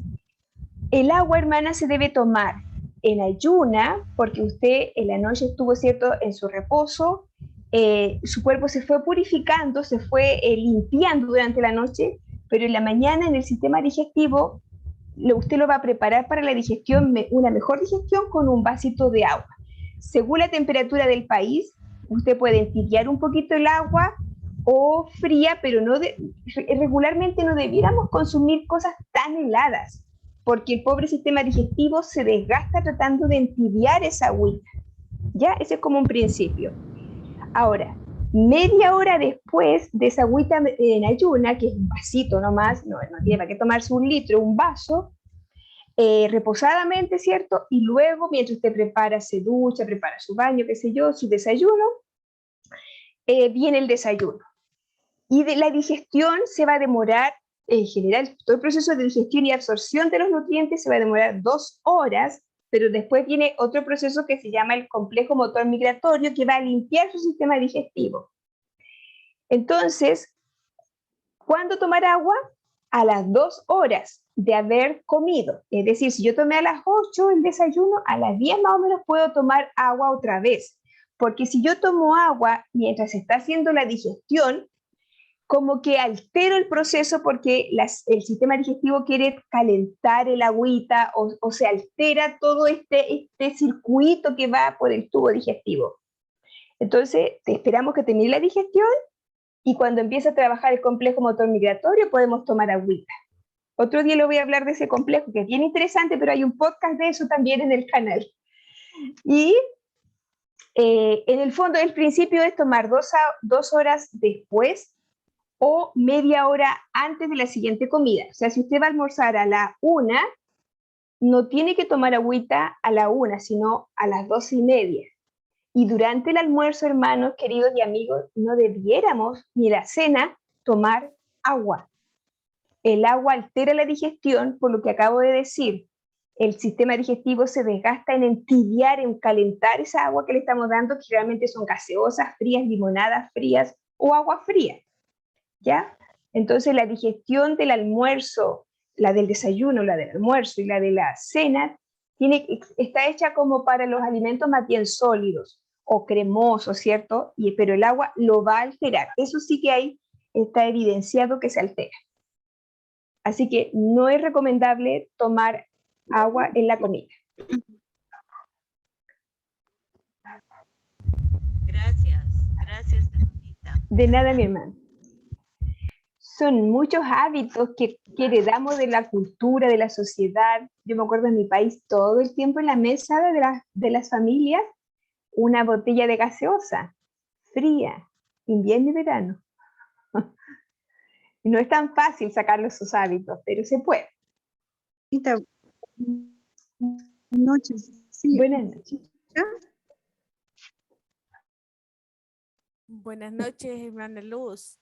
el agua, hermana, se debe tomar en ayuna, porque usted en la noche estuvo, ¿cierto?, en su reposo, su cuerpo se fue purificando, se fue limpiando durante la noche, pero en la mañana en el sistema digestivo, usted lo va a preparar para la digestión, una mejor digestión con un vasito de agua. Según la temperatura del país, usted puede entibiar un poquito el agua o fría, pero regularmente no debiéramos consumir cosas tan heladas, porque el pobre sistema digestivo se desgasta tratando de entibiar esa agüita. ¿Ya? Ese es como un principio. Ahora, media hora después de esa agüita en ayuna, que es un vasito nomás, no tiene para qué tomarse un litro, un vaso, reposadamente, ¿cierto? Y luego, mientras usted se ducha, prepara su baño, qué sé yo, su desayuno, viene el desayuno. Y de la digestión se va a demorar, en general, todo el proceso de digestión y absorción de los nutrientes se va a demorar 2 horas, pero después viene otro proceso que se llama el complejo motor migratorio, que va a limpiar su sistema digestivo. Entonces, ¿cuándo tomar agua? A las 2 horas de haber comido. Es decir, si yo tomé a las 8 el desayuno, a las 10 más o menos puedo tomar agua otra vez. Porque si yo tomo agua mientras se está haciendo la digestión, como que altero el proceso porque el sistema digestivo quiere calentar el agüita o se altera todo este circuito que va por el tubo digestivo. Entonces, esperamos que termine la digestión y cuando empieza a trabajar el complejo motor migratorio podemos tomar agüita. Otro día le voy a hablar de ese complejo que es bien interesante, pero hay un podcast de eso también en el canal. Y en el fondo, el principio es tomar 2 horas después o media hora antes de la siguiente comida. O sea, si usted va a almorzar a la 1, no tiene que tomar agüita a la 1, sino a las 12:30. Y durante el almuerzo, hermanos, queridos y amigos, no debiéramos, ni la cena, tomar agua. El agua altera la digestión, por lo que acabo de decir. El sistema digestivo se desgasta en entibiar, en calentar esa agua que le estamos dando, que realmente son gaseosas frías, limonadas frías o agua fría. ¿Ya? Entonces la digestión del almuerzo, la del desayuno, la del almuerzo y la de la cena, está hecha como para los alimentos más bien sólidos o cremosos, ¿cierto? Pero el agua lo va a alterar. Eso sí que está evidenciado que se altera. Así que no es recomendable tomar agua en la comida. Gracias, hermanita. De nada, mi hermano. Son muchos hábitos que heredamos de la cultura, de la sociedad. Yo me acuerdo en mi país todo el tiempo en la mesa de las familias, una botella de gaseosa, fría, invierno y verano. No es tan fácil sacarlos esos hábitos, pero se puede. Buenas noches. Sí. Buenas noches. Buenas noches, hermana Luz.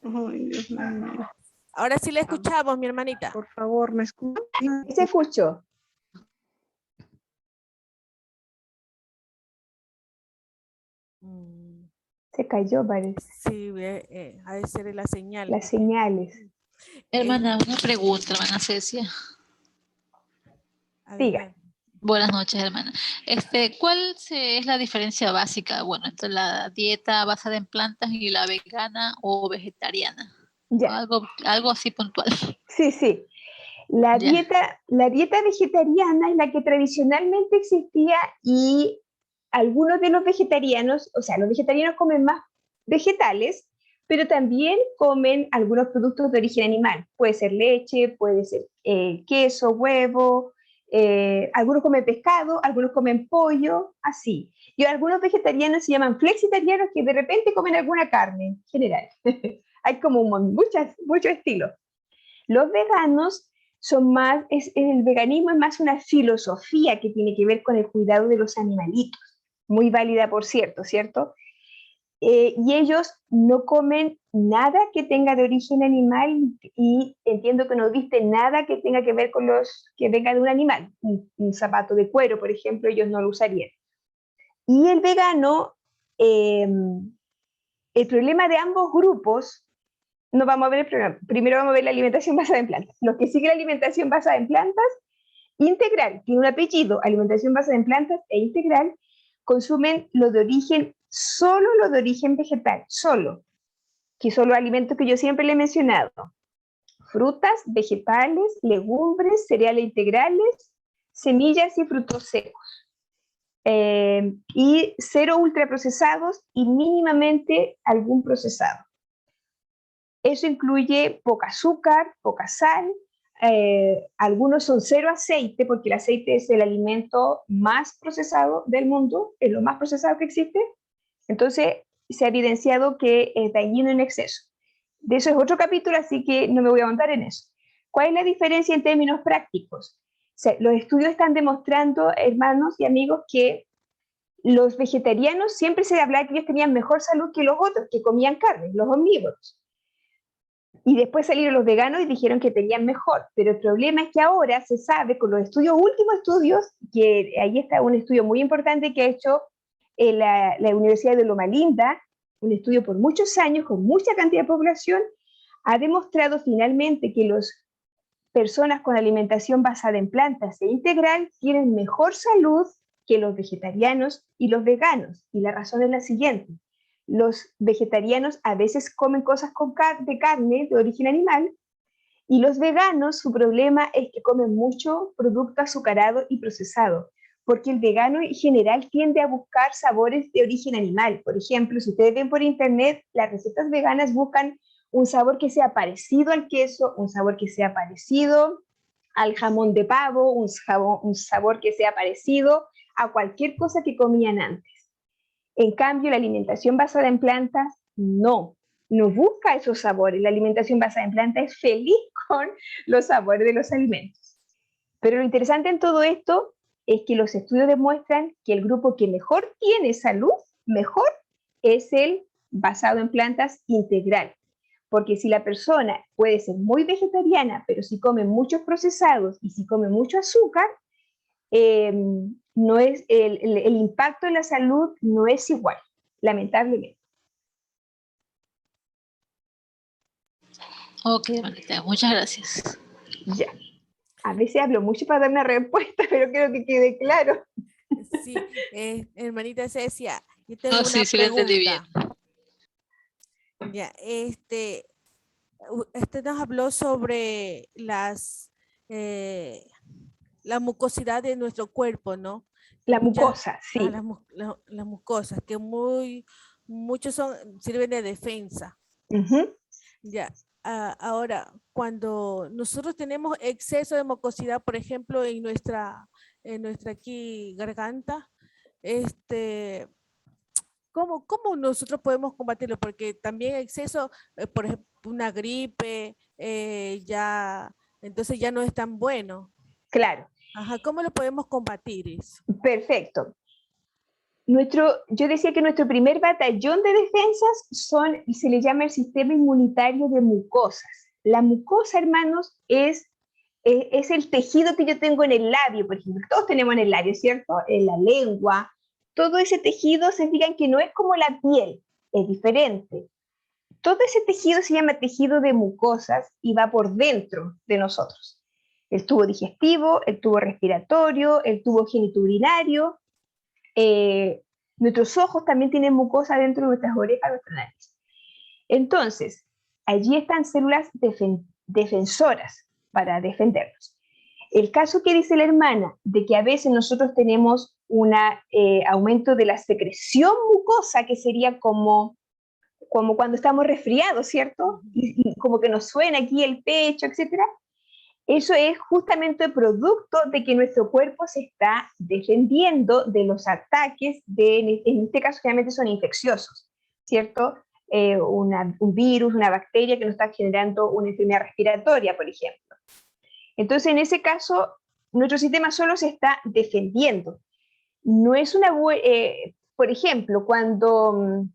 Ay, Dios mío. Ahora sí la escuchamos, mi hermanita. Por favor, ¿me escucha? Se escuchó. Se cayó, parece. Sí, ha de ser la señal. Las señales. Hermana, una pregunta, hermana Cecia. Diga. Buenas noches, hermana. ¿Cuál es la diferencia básica, bueno, entre la dieta basada en plantas y la vegana o vegetariana? Ya. Algo así puntual. Sí. La Ya. dieta vegetariana es la que tradicionalmente existía y algunos de los vegetarianos, o sea, los vegetarianos comen más vegetales, pero también comen algunos productos de origen animal. Puede ser leche, puede ser queso, huevo, algunos comen pescado, algunos comen pollo, así. Y algunos vegetarianos se llaman flexitarianos que de repente comen alguna carne en general. Hay como muchos estilos. Los veganos son más, el veganismo es más una filosofía que tiene que ver con el cuidado de los animalitos, muy válida por cierto, ¿cierto? Y ellos no comen nada que tenga de origen animal y entiendo que no viste nada que tenga que ver con que venga de un animal. Un zapato de cuero, por ejemplo, ellos no lo usarían. Y el vegano, el problema de ambos grupos, no vamos a ver el problema. Primero vamos a ver la alimentación basada en plantas. Los que siguen la alimentación basada en plantas, integral, tiene un apellido, alimentación basada en plantas e integral, consumen solo lo de origen vegetal, que son los alimentos que yo siempre le he mencionado. Frutas, vegetales, legumbres, cereales integrales, semillas y frutos secos. Y cero ultraprocesados y mínimamente algún procesado. Eso incluye poca azúcar, poca sal, algunos son cero aceite, porque el aceite es el alimento más procesado del mundo, es lo más procesado que existe. Entonces, se ha evidenciado que es dañino en exceso. De eso es otro capítulo, así que no me voy a ahondar en eso. ¿Cuál es la diferencia en términos prácticos? O sea, los estudios están demostrando, hermanos y amigos, que los vegetarianos siempre se hablaba que ellos tenían mejor salud que los otros, que comían carne, los omnívoros. Y después salieron los veganos y dijeron que tenían mejor. Pero el problema es que ahora se sabe con los últimos estudios, que ahí está un estudio muy importante que ha hecho la Universidad de Loma Linda, un estudio por muchos años con mucha cantidad de población, ha demostrado finalmente que las personas con alimentación basada en plantas e integral tienen mejor salud que los vegetarianos y los veganos. Y la razón es la siguiente. Los vegetarianos a veces comen cosas de carne de origen animal y los veganos, su problema es que comen mucho producto azucarado y procesado, porque el vegano en general tiende a buscar sabores de origen animal. Por ejemplo, si ustedes ven por internet, las recetas veganas buscan un sabor que sea parecido al queso, un sabor que sea parecido al jamón de pavo, un sabor que sea parecido a cualquier cosa que comían antes. En cambio, la alimentación basada en plantas no busca esos sabores. La alimentación basada en plantas es feliz con los sabores de los alimentos. Pero lo interesante en todo esto es que los estudios demuestran que el grupo que mejor tiene salud, mejor, es el basado en plantas integral. Porque si la persona puede ser muy vegetariana, pero si come muchos procesados y si come mucho azúcar, no es, el impacto en la salud no es igual, lamentablemente. Ok, Marita, muchas gracias. Ya. A veces hablo mucho para dar una respuesta, pero quiero que quede claro. Sí, hermanita Cecia, yo tengo una Sí, lo entendí bien. pregunta. Ya, usted nos habló sobre la mucosidad de nuestro cuerpo, ¿no? La mucosa, sí. Las mucosas, que muchos sirven de defensa. Ya, ahora, cuando nosotros tenemos exceso de mucosidad, por ejemplo, en nuestra aquí garganta, ¿cómo nosotros podemos combatirlo? Porque también exceso, por ejemplo, una gripe, entonces ya no es tan bueno. Claro. Ajá, ¿cómo lo podemos combatir eso? Perfecto. Yo decía que nuestro primer batallón de defensas se le llama el sistema inmunitario de mucosas. La mucosa, hermanos, es el tejido que yo tengo en el labio, por ejemplo. Todos tenemos en el labio, ¿cierto? En la lengua. Todo ese tejido, se fijan que no es como la piel, es diferente. Todo ese tejido se llama tejido de mucosas y va por dentro de nosotros. El tubo digestivo, el tubo respiratorio, el tubo genitourinario. Nuestros ojos también tienen mucosa dentro de nuestras orejas, nuestra nariz. Entonces, allí están células defensoras. para defendernos. El caso que dice la hermana, de que a veces nosotros tenemos un aumento de la secreción mucosa, que sería como cuando estamos resfriados, ¿cierto? Y como que nos suena aquí el pecho, etcétera. Eso es justamente producto de que nuestro cuerpo se está defendiendo de los ataques, en este caso generalmente son infecciosos, ¿cierto? Un virus, una bacteria que nos está generando una enfermedad respiratoria, por ejemplo. Entonces, en ese caso, nuestro sistema solo se está defendiendo. No es una por ejemplo, cuando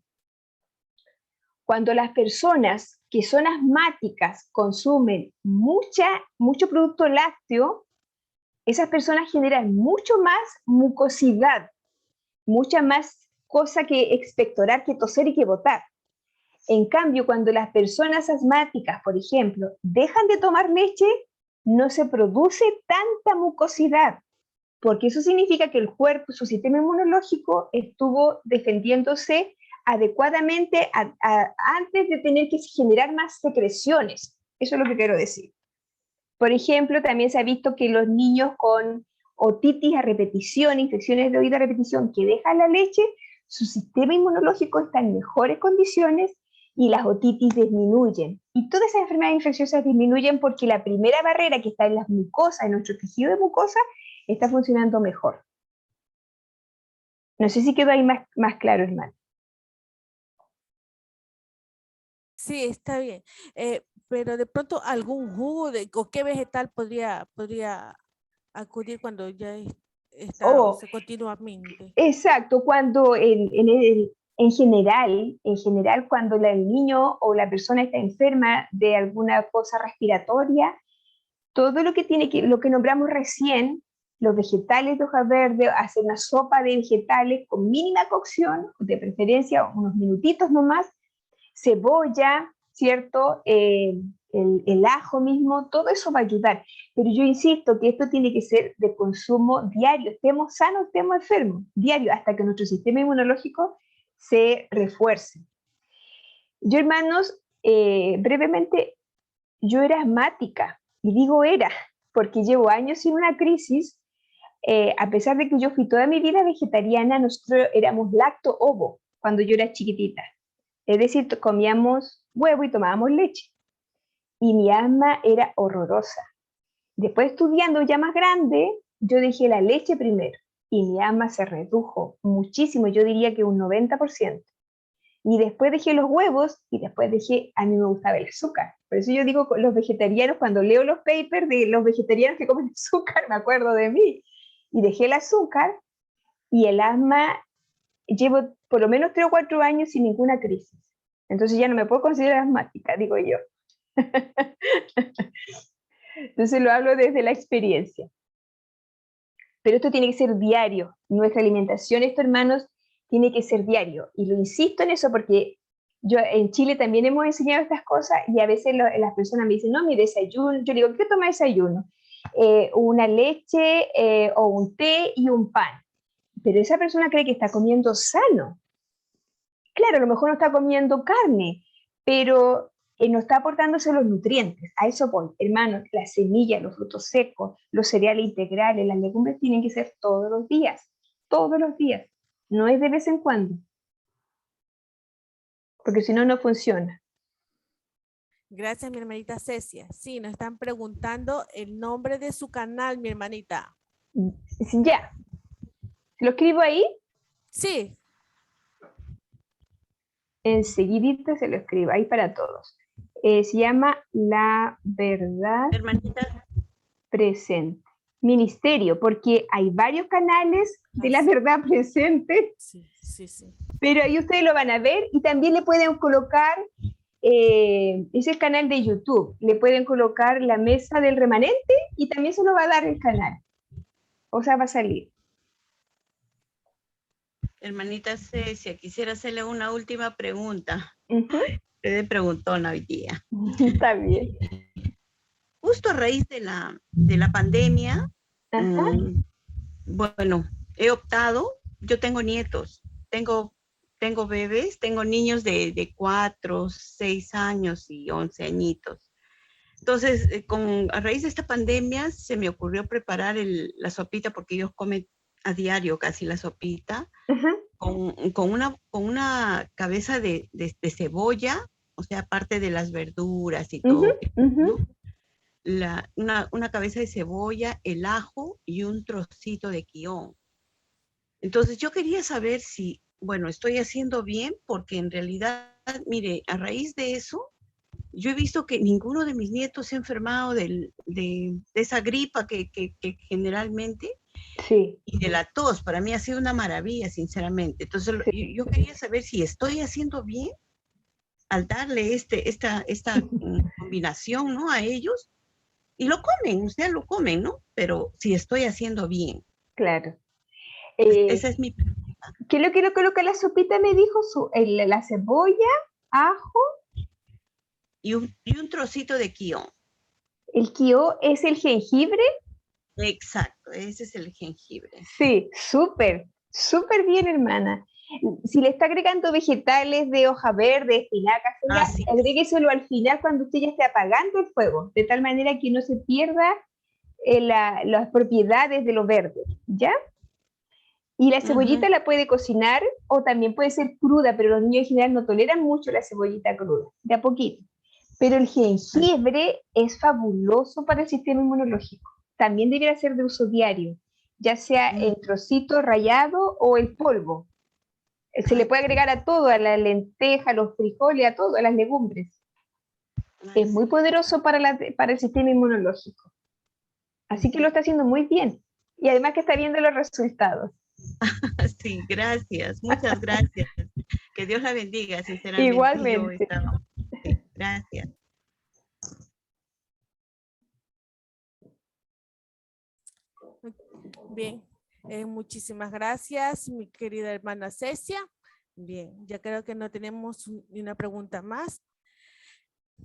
las personas que son asmáticas consumen mucho producto lácteo, esas personas generan mucho más mucosidad, mucha más cosa que expectorar, que toser y que botar. En cambio, cuando las personas asmáticas, por ejemplo, dejan de tomar leche, no se produce tanta mucosidad, porque eso significa que el cuerpo, su sistema inmunológico, estuvo defendiéndose adecuadamente antes de tener que generar más secreciones. Eso es lo que quiero decir. Por ejemplo, también se ha visto que los niños con otitis a repetición, infecciones de oído a repetición, que dejan la leche, su sistema inmunológico está en mejores condiciones y las otitis disminuyen. Y todas esas enfermedades infecciosas disminuyen porque la primera barrera que está en las mucosas, en nuestro tejido de mucosa, está funcionando mejor. No sé si quedó ahí más claro, hermano. Sí, está bien. Pero de pronto algún jugo o qué vegetal podría acudir cuando ya está o sea, continuamente. Exacto, cuando en general, cuando el niño o la persona está enferma de alguna cosa respiratoria, todo lo que nombramos recién, los vegetales de hoja verde, hacer una sopa de vegetales con mínima cocción, de preferencia unos minutitos nomás, cebolla, ¿cierto? El ajo mismo, todo eso va a ayudar. Pero yo insisto que esto tiene que ser de consumo diario, estemos sanos, estemos enfermos, diario, hasta que nuestro sistema inmunológico se refuerce. Yo, hermanos, brevemente, yo era asmática, y digo era, porque llevo años sin una crisis. A pesar de que yo fui toda mi vida vegetariana, nosotros éramos lacto-ovo cuando yo era chiquitita. Es decir, comíamos huevo y tomábamos leche. Y mi asma era horrorosa. Después, estudiando ya más grande, yo dejé la leche primero. Y mi asma se redujo muchísimo, yo diría que un 90%. Y después dejé los huevos y después a mí me gustaba el azúcar. Por eso yo digo, los vegetarianos, cuando leo los papers de los vegetarianos que comen azúcar, me acuerdo de mí. Y dejé el azúcar y el asma, llevo por lo menos 3 o 4 años sin ninguna crisis. Entonces ya no me puedo considerar asmática, digo yo. Entonces lo hablo desde la experiencia. Pero esto tiene que ser diario. Nuestra alimentación, esto, hermanos, tiene que ser diario. Y lo insisto en eso porque yo en Chile también hemos enseñado estas cosas y a veces las personas me dicen, no, mi desayuno. Yo digo, ¿qué toma desayuno? Una leche o un té y un pan. Pero esa persona cree que está comiendo sano. Claro, a lo mejor no está comiendo carne, pero no está aportándose los nutrientes. A eso voy, hermanos, las semillas, los frutos secos, los cereales integrales, las legumbres tienen que ser todos los días, no es de vez en cuando, porque si no, no funciona. Gracias, mi hermanita Cecia. Sí, nos están preguntando el nombre de su canal, mi hermanita. Ya, ¿lo escribo ahí? Sí. Enseguidita se lo escribo, ahí para todos. Se llama La Verdad Hermanita. Presente. Ministerio, porque hay varios canales de La Verdad Presente. Sí. Pero ahí ustedes lo van a ver y también le pueden colocar, ese canal de YouTube, le pueden colocar la mesa del remanente y también se lo va a dar el canal. O sea, va a salir. Hermanita Cecia, quisiera hacerle una última pregunta. Uh-huh. Preguntona hoy día. Está bien. Justo a raíz de la pandemia, bueno, he optado, yo tengo nietos, tengo bebés, tengo niños de 4, 6 años y 11 añitos. Entonces, a raíz de esta pandemia, se me ocurrió preparar la sopita, porque ellos comen a diario casi la sopita, con una cabeza de cebolla, o sea, aparte de las verduras y todo, ¿no? Una cabeza de cebolla, el ajo y un trocito de quión. Entonces, yo quería saber si, bueno, estoy haciendo bien, porque en realidad, mire, a raíz de eso, yo he visto que ninguno de mis nietos se ha enfermado de esa gripa que generalmente, Sí. y de la tos. Para mí ha sido una maravilla, sinceramente. Entonces, yo quería saber si estoy haciendo bien al darle esta combinación, ¿no? A ellos, y lo comen, ustedes lo comen, ¿no? Pero si estoy haciendo bien. Claro. Esa es mi pregunta. ¿Qué es lo que le coloca la sopita? Me dijo la cebolla, ajo. Y un trocito de quión. ¿El quio es el jengibre? Exacto, ese es el jengibre. Sí, súper, súper bien, hermana. Si le está agregando vegetales de hoja verde, espinacas, agrégueselo al final cuando usted ya esté apagando el fuego, de tal manera que no se pierda las propiedades de lo verde, ¿ya? Y la cebollita la puede cocinar o también puede ser cruda, pero los niños en general no toleran mucho la cebollita cruda, de a poquito. Pero el jengibre es fabuloso para el sistema inmunológico. También debería ser de uso diario, ya sea en trocito rallado o el polvo. Se le puede agregar a todo, a la lenteja, a los frijoles, a todo, a las legumbres. Es muy poderoso para el sistema inmunológico. Así que lo está haciendo muy bien. Y además que está viendo los resultados. Sí, gracias. Muchas gracias. Que Dios la bendiga, sinceramente. Igualmente. Sí, gracias. Bien, muchísimas gracias, mi querida hermana Cecia. Bien, ya creo que no tenemos ni una pregunta más.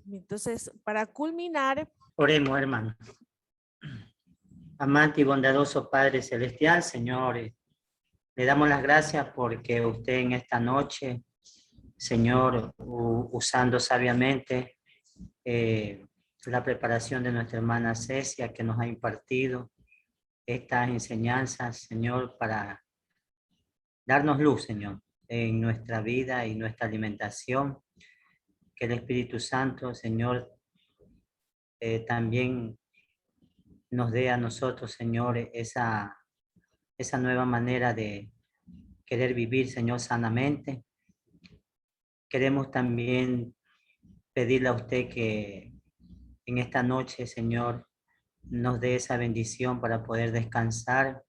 Entonces, para culminar. Oremos, hermano. Amante y bondadoso Padre Celestial, Señor, le damos las gracias porque usted en esta noche, Señor, usando sabiamente la preparación de nuestra hermana Cecia, que nos ha impartido estas enseñanzas, Señor, para darnos luz, Señor, en nuestra vida y nuestra alimentación. Que el Espíritu Santo, Señor, también nos dé a nosotros, Señor, esa nueva manera de querer vivir, Señor, sanamente. Queremos también pedirle a usted que en esta noche, Señor, nos dé esa bendición para poder descansar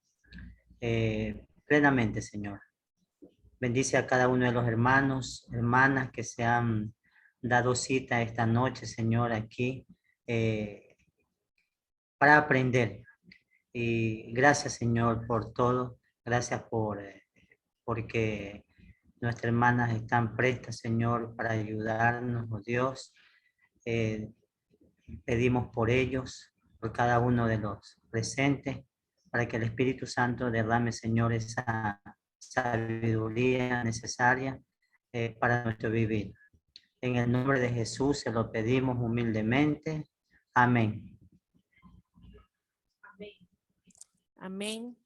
plenamente, Señor. Bendice a cada uno de los hermanos, hermanas que se han dado cita esta noche, Señor, aquí para aprender. Y gracias, Señor, por todo. Gracias porque nuestras hermanas están prestas, Señor, para ayudarnos, oh Dios. Pedimos por ellos, por cada uno de los presentes, para que el Espíritu Santo derrame, Señor, esa sabiduría necesaria para nuestro vivir. En el nombre de Jesús se lo pedimos humildemente. Amén. Amén.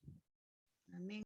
Amén.